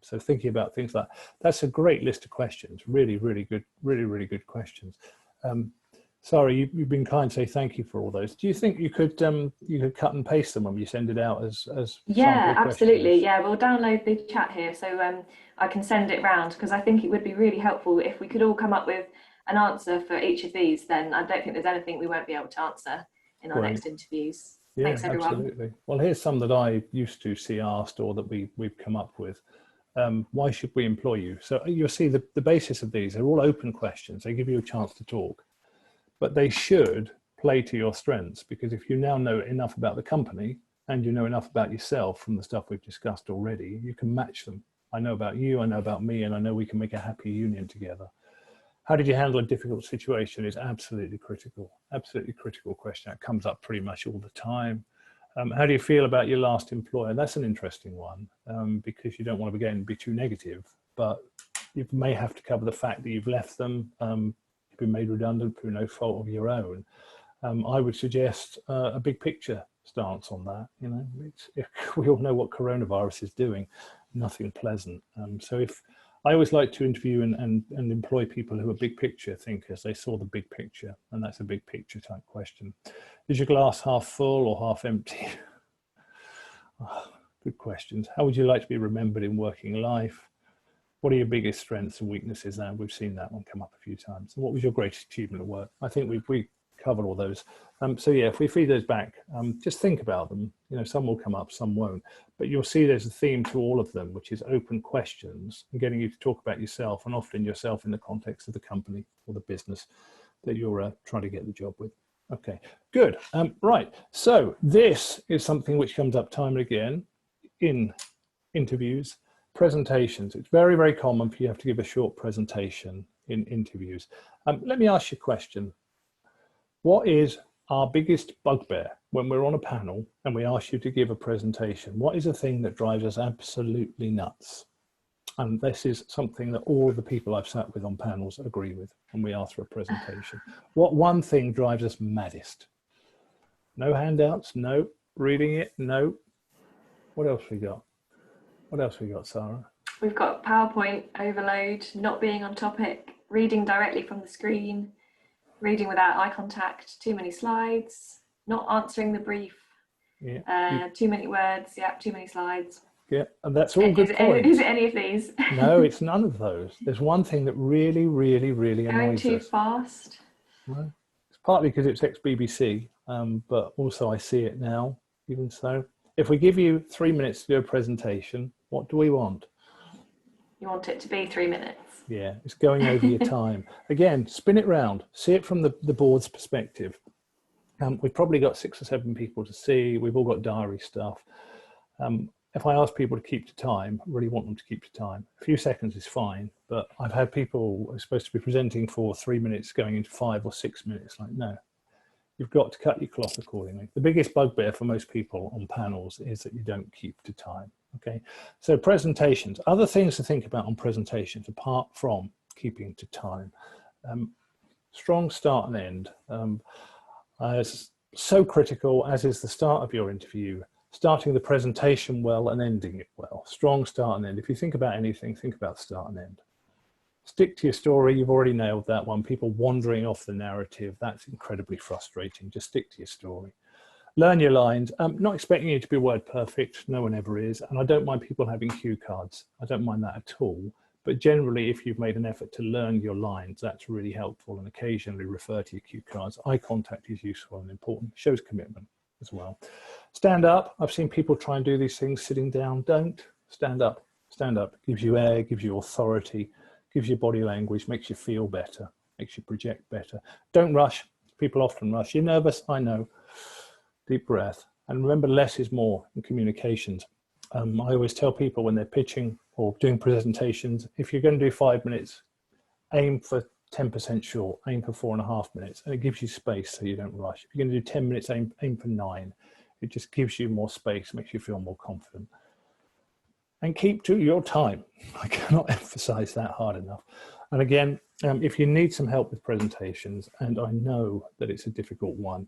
So thinking about things like that's a great list of questions. Really good questions. Sorry, you've been kind to say thank you for all those. Do you think you could cut and paste them when you send it out as yeah, absolutely. Yeah, we'll download the chat here so I can send it round, because I think it would be really helpful if we could all come up with an answer for each of these, then I don't think there's anything we won't be able to answer in our next interviews. Yeah, thanks everyone. Absolutely. Well, here's some that I used to see asked, or that we've come up with. Why should we employ you? So you'll see the basis of these are all open questions. They give you a chance to talk, but they should play to your strengths, because if you now know enough about the company and you know enough about yourself from the stuff we've discussed already, you can match them. I know about you, I know about me, and I know we can make a happy union together. How did you handle a difficult situation is absolutely critical question. It comes up pretty much all the time. How do you feel about your last employer? That's an interesting one, because you don't want to again be too negative, but you may have to cover the fact that you've left them, you've been made redundant through no fault of your own. I would suggest a big picture stance on that. You know, we all know what coronavirus is doing, nothing pleasant. So if I always like to interview and employ people who are big picture thinkers. They saw the big picture, and that's a big picture type question. Is your glass half full or half empty? Oh, good questions. How would you like to be remembered in working life? What are your biggest strengths and weaknesses? And we've seen that one come up a few times. And what was your greatest achievement at work? I think we covered all those. So yeah, if we feed those back, just think about them. You know, some will come up, some won't. But you'll see there's a theme to all of them, which is open questions and getting you to talk about yourself, and often yourself in the context of the company or the business that you're trying to get the job with. Okay, good. Right, so this is something which comes up time and again in interviews, presentations. It's very, very common for you to have to give a short presentation in interviews. Let me ask you a question. What is our biggest bugbear when we're on a panel and we ask you to give a presentation? What is the thing that drives us absolutely nuts? And this is something that all the people I've sat with on panels agree with when we ask for a presentation. What one thing drives us maddest? No handouts, no. Reading it, no. What else we got? What else we got, Sarah? We've got PowerPoint overload, not being on topic, reading directly from the screen, reading without eye contact, too many slides, not answering the brief, too many words, too many slides. Yeah, and that's all good points. Is it any of these? No, it's none of those. There's one thing that really, really, really annoys us. Going too fast. Well, it's partly because it's ex-BBC, but also I see it now, even so. If we give you 3 minutes to do a presentation, what do we want? You want it to be 3 minutes. Yeah, it's going over your time. Again, spin it round. See it from the board's perspective. We've probably got 6 or 7 people to see. We've all got diary stuff. If I ask people to keep to time, I really want them to keep to time. A few seconds is fine, but I've had people who are supposed to be presenting for 3 minutes going into 5 or 6 minutes. Like, no, you've got to cut your cloth accordingly. The biggest bugbear for most people on panels is that you don't keep to time. Okay, so presentations, other things to think about on presentations apart from keeping to time. Strong start and end. Is so critical, as is the start of your interview. Starting the presentation well and ending it well. Strong start and end. If you think about anything, think about start and end. Stick to your story. You've already nailed that one. People wandering off the narrative, that's incredibly frustrating. Just stick to your story. Learn your lines. Not expecting you to be word perfect. No one ever is. And I don't mind people having cue cards. I don't mind that at all. But generally, if you've made an effort to learn your lines, that's really helpful, and occasionally refer to your cue cards. Eye contact is useful and important. Shows commitment as well. Stand up. I've seen people try and do these things sitting down. Don't. Stand up. Stand up. Gives you air, gives you authority, gives you body language, makes you feel better, makes you project better. Don't rush. People often rush. You're nervous, I know. Deep breath. And remember, less is more in communications. I always tell people when they're pitching or doing presentations, if you're going to do 5 minutes, aim for 10% short, aim for 4.5 minutes, and it gives you space so you don't rush. If you're going to do 10 minutes, aim for 9. It just gives you more space, makes you feel more confident. And keep to your time. I cannot emphasize that hard enough. And again, if you need some help with presentations, and I know that it's a difficult one,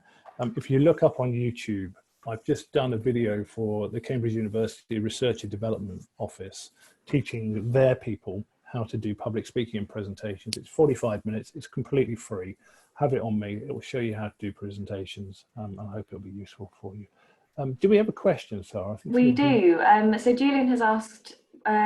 if you look up on YouTube, I've just done a video for the Cambridge University Research and Development Office, teaching their people how to do public speaking and presentations. It's 45 minutes, it's completely free. Have it on me, it will show you how to do presentations, and I hope it'll be useful for you. Do we have a question, Sarah? We do. So Julian has asked,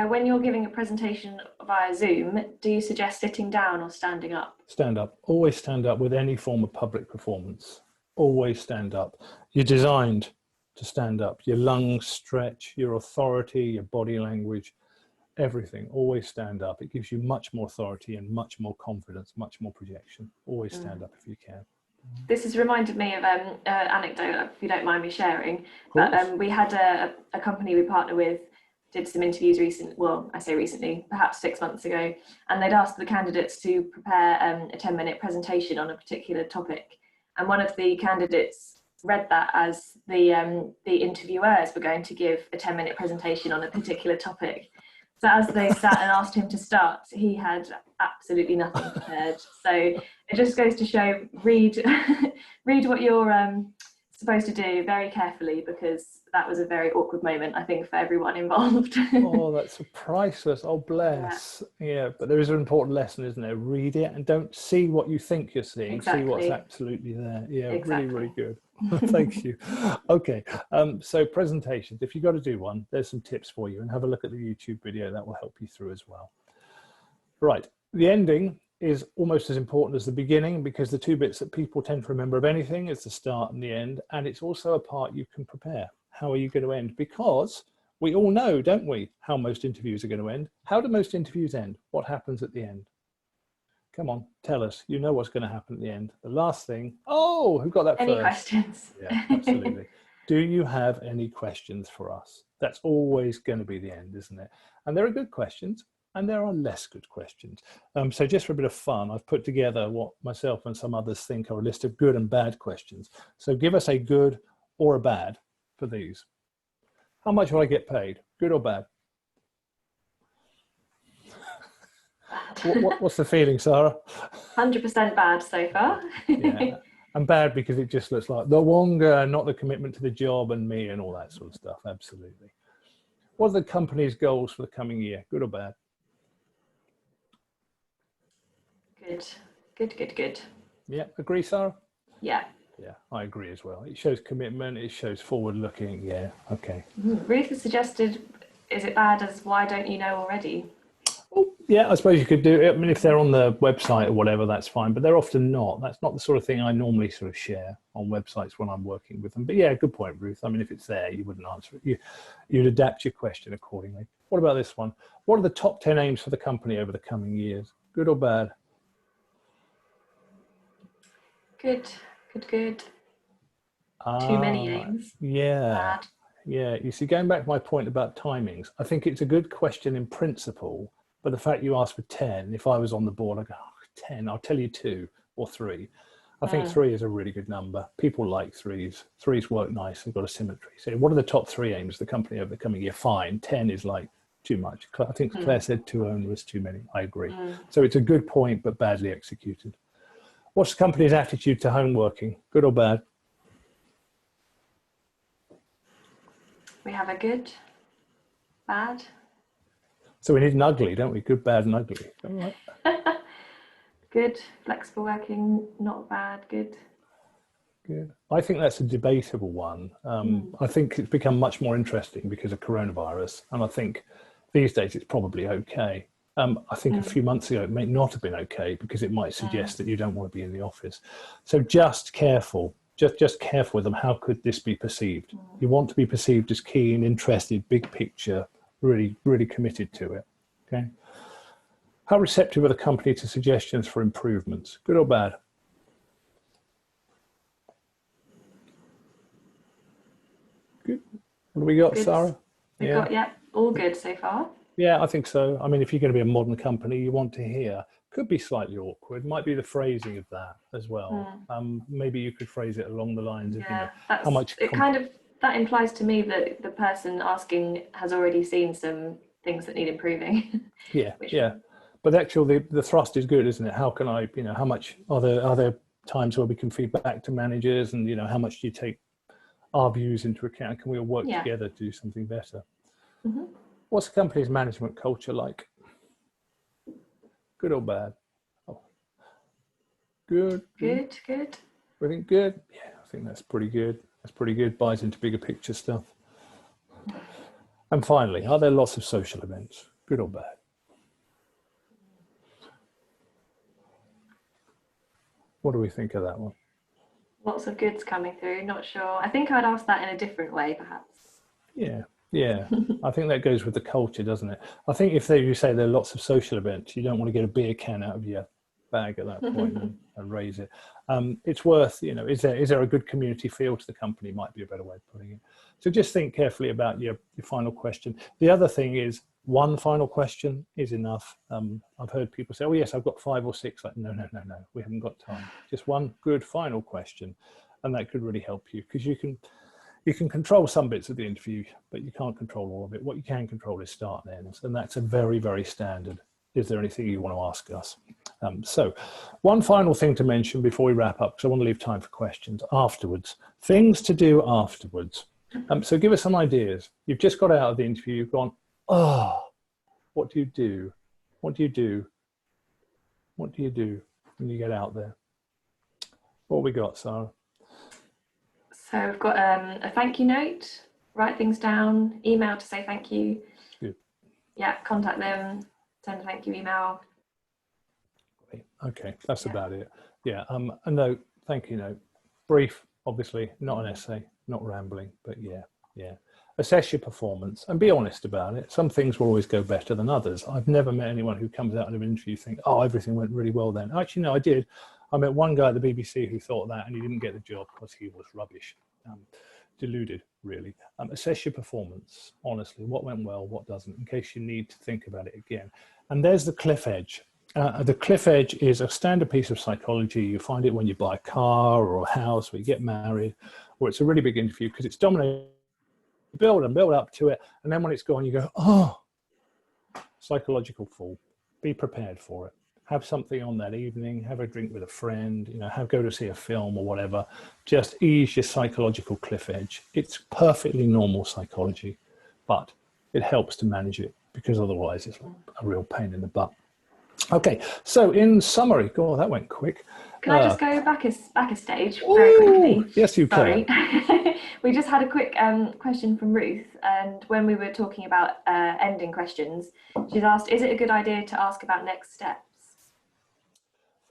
when you're giving a presentation via Zoom, do you suggest sitting down or standing up? Stand up. Always stand up with any form of public performance. Always stand up. You're designed to stand up. Your lungs stretch, your authority, your body language, everything. Always stand up. It gives you much more authority and much more confidence, much more projection. Always stand up if you can. This has reminded me of an anecdote, if you don't mind me sharing. But we had a company we partner with, did some interviews recently, well, I say recently, perhaps 6 months ago, and they'd asked the candidates to prepare a 10-minute presentation on a particular topic. And one of the candidates read that as the interviewers were going to give a 10-minute presentation on a particular topic. So as they sat and asked him to start, he had absolutely nothing prepared. So it just goes to show, read what you're supposed to do very carefully, because that was a very awkward moment, I think, for everyone involved. Oh, that's priceless. Oh, bless. Yeah, but there is an important lesson, isn't there? Read it and don't see what you think you're seeing. Exactly. See what's absolutely there. Yeah, Exactly. really, really good. Thank you. Okay, so presentations. If you've got to do one, there's some tips for you, and have a look at the YouTube video. That will help you through as well. Right, the ending is almost as important as the beginning, because the two bits that people tend to remember of anything is the start and the end, and it's also a part you can prepare. How are you going to end? Because we all know, don't we, how most interviews are going to end. How do most interviews end? What happens at the end? Come on, tell us. You know what's going to happen at the end. The last thing. Oh, who got that Any first? questions? Yeah, absolutely. Do you have any questions for us? That's always going to be the end, isn't it? And there are good questions and there are less good questions. So just for a bit of fun, I've put together what myself and some others think are a list of good and bad questions. So give us a good or a bad for these. How much will I get paid? Good or bad? What's the feeling, Sarah? 100% bad so far. Yeah. And bad because it just looks like the wonga, not the commitment to the job and me and all that sort of stuff. Absolutely. What are the company's goals for the coming year? Good or bad? Good, good, good, good. Yeah, agree, Sarah? Yeah. Yeah, I agree as well. It shows commitment, it shows forward looking. Yeah, okay. Ruth has suggested, is it bad as why don't you know already? Oh, yeah, I suppose you could do it. I mean, if they're on the website or whatever, that's fine, but they're often not. That's not the sort of thing I normally sort of share on websites when I'm working with them. But yeah, good point, Ruth. I mean, if it's there, you wouldn't answer it. You'd adapt your question accordingly. What about this one? What are the top 10 aims for the company over the coming years? Good or bad? Good, good, good. Too many aims. Yeah. Bad. Yeah, you see, going back to my point about timings, I think it's a good question in principle, but the fact you asked for 10, if I was on the board, I'd go, oh, 10, I'll tell you 2 or 3. I think 3 is a really good number. People like 3s. 3s work nice, they've got a symmetry. So what are the top 3 aims of the company over the coming year? Fine, 10 is like too much. I think Claire said 2 owners, too many. I agree. So it's a good point, but badly executed. What's the company's attitude to home working? Good or bad? We have a good, bad. So we need an ugly, don't we? Good, bad, and ugly. All right. Good, flexible working, not bad, good. Good. I think that's a debatable one. I think it's become much more interesting because of coronavirus, and I think these days it's probably okay. I think a few months ago it may not have been okay because it might suggest that you don't want to be in the office. So just careful. Just careful with them. How could this be perceived? You want to be perceived as keen, interested, big picture, really, really committed to it. Okay. How receptive are the company to suggestions for improvements? Good or bad? Good. What do we got, Good. Sarah? We've got, yeah, all good so far. Yeah, I think so. I mean, if you're going to be a modern company, you want to hear. Could be slightly awkward. Might be the phrasing of that as well. Maybe you could phrase it along the lines of, how much. It kind of, that implies to me that the person asking has already seen some things that need improving. Yeah, yeah. But actually, the thrust is good, isn't it? How can I, how much are there times where we can feed back to managers, and how much do you take our views into account? Can we all work together to do something better? What's the company's management culture like? Good or bad? Oh. Good. Good, good. I think good. Yeah, I think that's pretty good. That's pretty good. Buys into bigger picture stuff. And finally, are there lots of social events, good or bad? What do we think of that one? Lots of goods coming through, not sure. I think I'd ask that in a different way, perhaps. Yeah, yeah. I think that goes with the culture, doesn't it? I think if you say there are lots of social events, you don't want to get a beer can out of your bag at that point and raise it. It's worth, is there a good community feel to the company, might be a better way of putting it. So just think carefully about your final question. The other thing is, one final question is enough. I've heard people say, oh yes, I've got 5 or 6. Like, no, we haven't got time. Just one good final question, and that could really help you, because you can control some bits of the interview, but you can't control all of it. What you can control is start and ends, and that's a very, very standard. Is there anything you want to ask us? So one final thing to mention before we wrap up, because I want to leave time for questions afterwards. Things to do afterwards. So give us some ideas. You've just got out of the interview, you've gone, oh, what do you do? What do you do? What do you do when you get out there? What have we got, Sarah? So we've got a thank you note, write things down, email to say thank you. Good. Yeah, contact them, send a thank you email. Great. Okay, that's about it. Yeah, a note, thank you note. Brief, obviously, not an essay, not rambling, but yeah. Assess your performance and be honest about it. Some things will always go better than others. I've never met anyone who comes out of an interview think, oh, everything went really well then. Actually, no, I did. I met one guy at the BBC who thought that, and he didn't get the job because he was rubbish. Deluded, really. Assess your performance, honestly. What went well, what doesn't, in case you need to think about it again. And there's the cliff edge. The cliff edge is a standard piece of psychology. You find it when you buy a car or a house, or you get married, or it's a really big interview because it's dominated. Build up to it, and then when it's gone, you go, oh, psychological fall. Be prepared for it. Have something on that evening, have a drink with a friend, go to see a film or whatever. Just ease your psychological cliff edge. It's perfectly normal psychology, but it helps to manage it, because otherwise it's a real pain in the butt. Okay, so in summary, God, that went quick. Can I just go back a stage very quickly? Yes, you Sorry. can. We just had a quick question from Ruth, and when we were talking about ending questions, she's asked, is it a good idea to ask about next steps?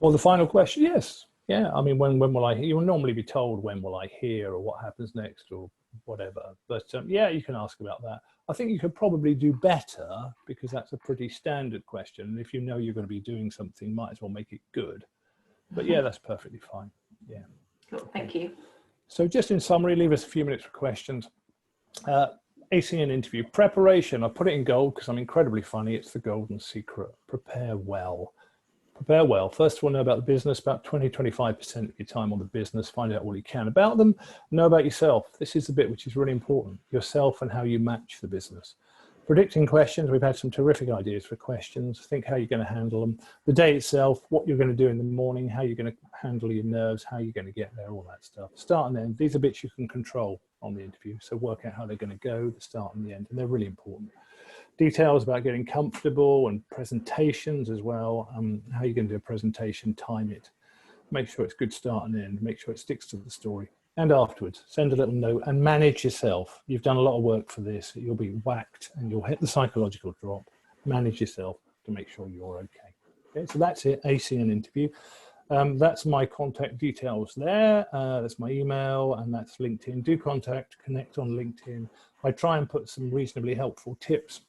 Well, the final question, yes. Yeah, I mean, when will I hear? You'll normally be told when will I hear or what happens next or whatever. But yeah, you can ask about that. I think you could probably do better, because that's a pretty standard question. And if you know you're going to be doing something, you might as well make it good. But yeah, that's perfectly fine. Yeah. Cool, thank you. So just in summary, leave us a few minutes for questions. Acing an interview. Preparation, I put it in gold because I'm incredibly funny. It's the golden secret. Prepare well. Prepare well. First of all, know about the business, about 20-25% of your time on the business. Find out all you can about them. Know about yourself. This is the bit which is really important. Yourself and how you match the business. Predicting questions. We've had some terrific ideas for questions. Think how you're going to handle them. The day itself, what you're going to do in the morning, how you're going to handle your nerves, how you're going to get there, all that stuff. Start and end. These are bits you can control on the interview. So work out how they're going to go, the start and the end. And they're really important. Details about getting comfortable and presentations as well. How you're going to do a presentation, time it. Make sure it's good start and end. Make sure it sticks to the story. And afterwards, send a little note and manage yourself. You've done a lot of work for this. You'll be whacked and you'll hit the psychological drop. Manage yourself to make sure you're okay. Okay, so that's it, Acing an interview. That's my contact details there. That's my email, and that's LinkedIn. Do connect on LinkedIn. I try and put some reasonably helpful tips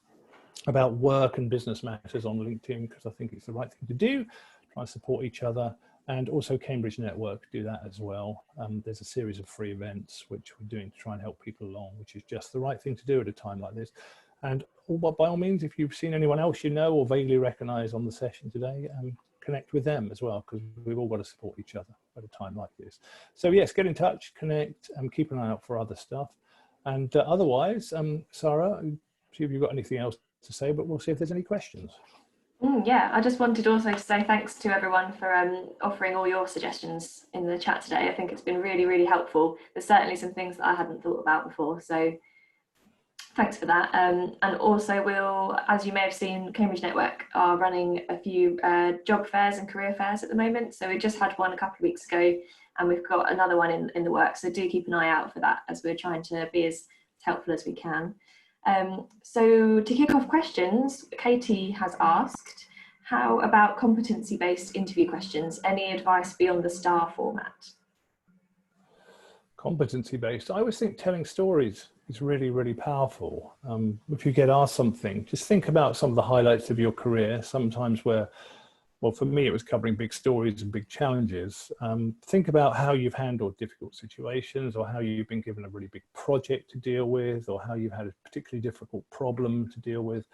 about work and business matters on LinkedIn, because I think it's the right thing to do. Try and support each other. And also Cambridge Network do that as well. There's a series of free events which we're doing to try and help people along, which is just the right thing to do at a time like this. And by all means, if you've seen anyone else you know or vaguely recognize on the session today, connect with them as well, because we've all got to support each other at a time like this. So yes, get in touch, connect, and keep an eye out for other stuff. And otherwise, Sarah, see if you've got anything else to say, but we'll see if there's any questions. Yeah, I just wanted also to say thanks to everyone for offering all your suggestions in the chat today. I think it's been really, really helpful. There's certainly some things that I hadn't thought about before, so thanks for that. And also we'll, as you may have seen, Cambridge Network are running a few job fairs and career fairs at the moment. So we just had one a couple of weeks ago, and we've got another one in the works. So do keep an eye out for that, as we're trying to be as helpful as we can. So to kick off questions, Katie has asked, how about competency-based interview questions? Any advice beyond the STAR format? Competency-based, I always think telling stories is really, really powerful. If you get asked something, just think about some of the highlights of your career, sometimes where, well, for me, it was covering big stories and big challenges. Think about how you've handled difficult situations, or how you've been given a really big project to deal with, or how you've had a particularly difficult problem to deal with.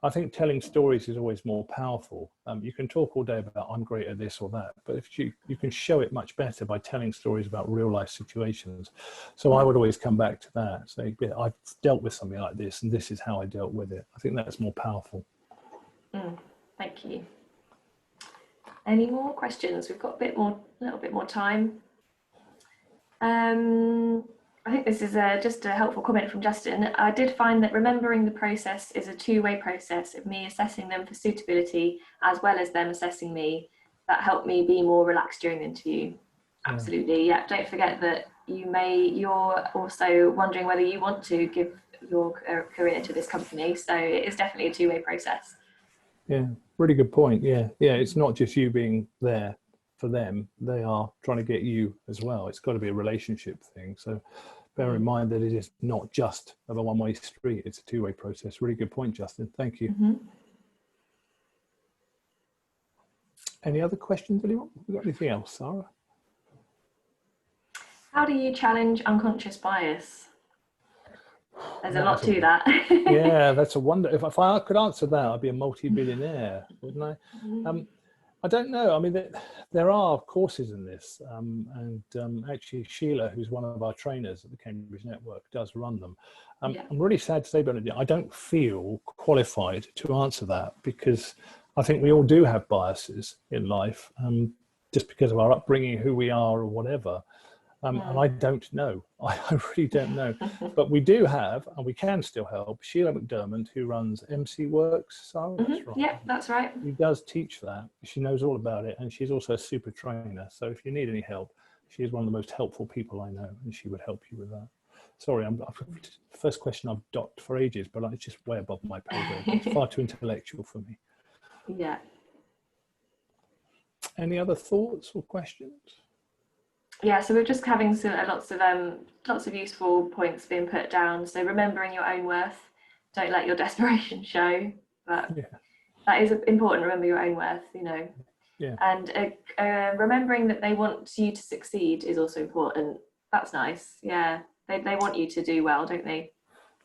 I think telling stories is always more powerful. You can talk all day about I'm great at this or that, but if you can show it much better by telling stories about real life situations. So I would always come back to that. Say, yeah, I've dealt with something like this, and this is how I dealt with it. I think that's more powerful. Thank you. Any more questions? We've got a little bit more time. I think this is just a helpful comment from Justin. I did find that remembering the process is a two-way process of me assessing them for suitability as well as them assessing me. That helped me be more relaxed during the interview. Absolutely, yeah. Don't forget that you're also wondering whether you want to give your career to this company. So it is definitely a two-way process. Yeah, really good point. Yeah, it's not just you being there for them. They are trying to get you as well. It's got to be a relationship thing. So bear in mind that it is not just a one-way street. It's a two-way process. Really good point, Justin. Thank you. Any other questions, anyone? We got anything else, Sarah? How do you challenge unconscious bias? There's a lot to that. Yeah, that's a wonder. If I could answer that, I'd be a multi-billionaire, wouldn't I? I don't know. I mean, there are courses in this, and actually Sheila, who's one of our trainers at the Cambridge Network, does run them. I'm really sad to say, Bernadette, I don't feel qualified to answer that, because I think we all do have biases in life, just because of our upbringing, who we are, or whatever. And I don't know. I really don't know. But we do have, and we can still help, Sheila McDermott, who runs MC Works. Sarah, that's right. Yeah, that's right. She does teach that. She knows all about it, and she's also a super trainer. So if you need any help, she is one of the most helpful people I know, and she would help you with that. Sorry, first question I've docked for ages, but it's just way above my pay grade. It's far too intellectual for me. Yeah. Any other thoughts or questions? Yeah, so we're just having lots of useful points being put down. So remembering your own worth, don't let your desperation show. But that is important. Remember your own worth, you know. Yeah. And remembering that they want you to succeed is also important. That's nice. Yeah, they want you to do well, don't they?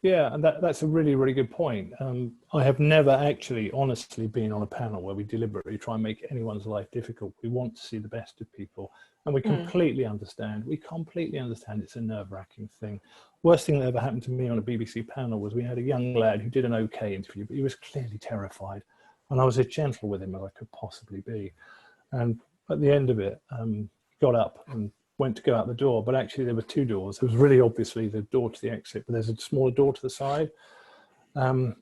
Yeah, and that's a really, really good point. I have never actually honestly been on a panel where we deliberately try and make anyone's life difficult. We want to see the best of people, and we completely understand. We completely understand it's a nerve-wracking thing. Worst thing that ever happened to me on a BBC panel was we had a young lad who did an okay interview, but he was clearly terrified, and I was as gentle with him as I could possibly be. And at the end of it, he got up and went to go out the door, but actually there were two doors. There was really obviously the door to the exit, but there's a smaller door to the side,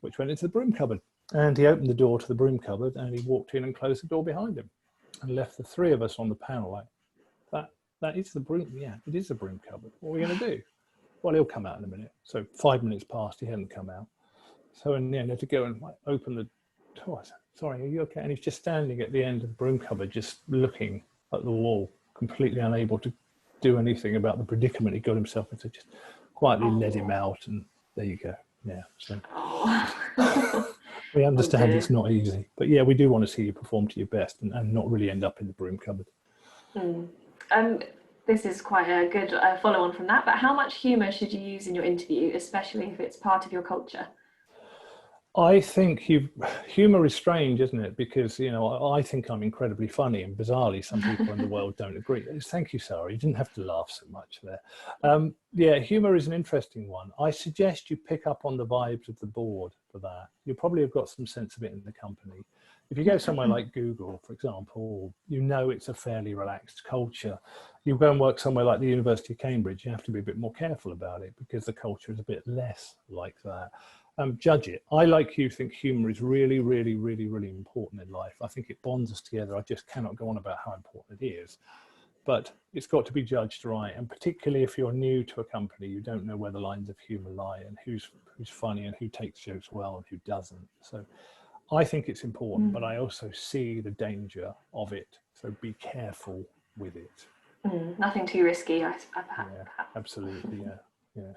which went into the broom cupboard. And he opened the door to the broom cupboard, and he walked in and closed the door behind him, and left the three of us on the panel like, that is the broom. Yeah, it is a broom cupboard. What are we going to do? Well, he'll come out in a minute. So 5 minutes passed, he hadn't come out. So in the end, I had to go and open the door. I said, sorry, are you okay? And he's just standing at the end of the broom cupboard, just looking at the wall, completely unable to do anything about the predicament he got himself into. Just quietly led him out, and there you go. Yeah, so we understand it's not easy, but yeah, we do want to see you perform to your best and not really end up in the broom cupboard. This is quite a good follow-on from that, but how much humour should you use in your interview, especially if it's part of your culture? I think humour is strange, isn't it? Because, you know, I think I'm incredibly funny, and bizarrely, some people in the world don't agree. Thank you, Sarah. You didn't have to laugh so much there. Yeah, humour is an interesting one. I suggest you pick up on the vibes of the board for that. You probably have got some sense of it in the company. If you go somewhere like Google, for example, you know it's a fairly relaxed culture. You go and work somewhere like the University of Cambridge, you have to be a bit more careful about it because the culture is a bit less like that. Judge it. I, like you, think humour is really, really, really, really important in life. I think it bonds us together. I just cannot go on about how important it is. but it's got to be judged right. And particularly if you're new to a company, you don't know where the lines of humour lie and who's funny and who takes jokes well and who doesn't. So I think it's important, but I also see the danger of it. So be careful with it. Nothing too risky. Yeah, absolutely. Yeah.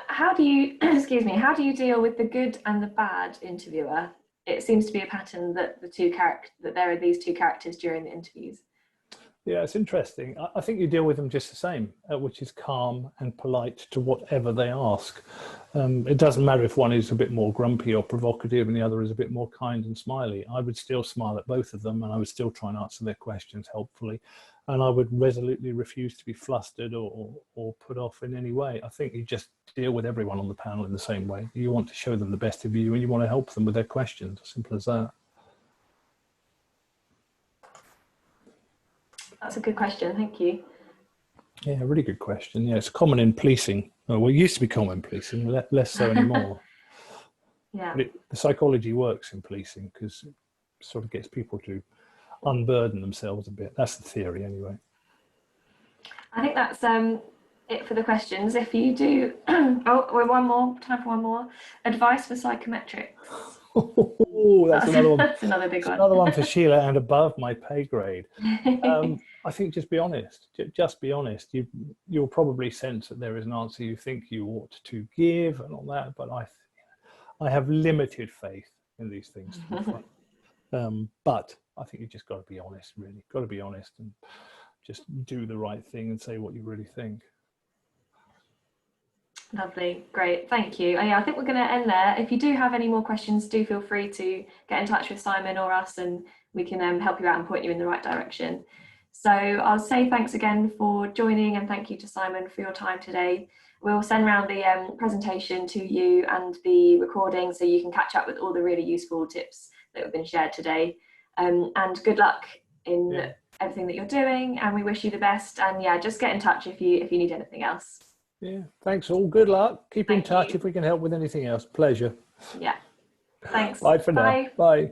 How do you, excuse me, how do you deal with the good and the bad interviewer? It seems to be a pattern that that there are these two characters during the interviews. Yeah, it's interesting. I think you deal with them just the same, which is calm and polite to whatever they ask. It doesn't matter if one is a bit more grumpy or provocative and the other is a bit more kind and smiley. I would still smile at both of them and I would still try and answer their questions helpfully. And I would resolutely refuse to be flustered or put off in any way. I think you just deal with everyone on the panel in the same way. You want to show them the best of you and you want to help them with their questions. Simple as that. That's a good question, thank you. Yeah, really good question. Yeah, it's common in policing. Well, it used to be common in policing, but less so anymore. Yeah. But the psychology works in policing because it sort of gets people to unburden themselves a bit. That's the theory anyway. I think that's it for the questions. If you do, oh, we're time for one more. Advice for psychometrics. Oh, that's another one. That's another big one. Another one for Sheila and above my pay grade. I think just be honest. Just be honest. You'll probably sense that there is an answer you think you ought to give and all that, but I have limited faith in these things. But I think you just got to be honest, really. Got to be honest and just do the right thing and say what you really think. Lovely, great, thank you. Yeah, I think we're going to end there. If you do have any more questions, do feel free to get in touch with Simon or us and we can help you out and point you in the right direction. So I'll say thanks again for joining and thank you to Simon for your time today. We'll send around the presentation to you and the recording so you can catch up with all the really useful tips that have been shared today. And good luck in everything that you're doing and we wish you the best. And yeah, just get in touch if you need anything else. Yeah, thanks all. Good luck. Keep in touch if we can help with anything else. Pleasure. Yeah. Thanks. Bye for now. Bye.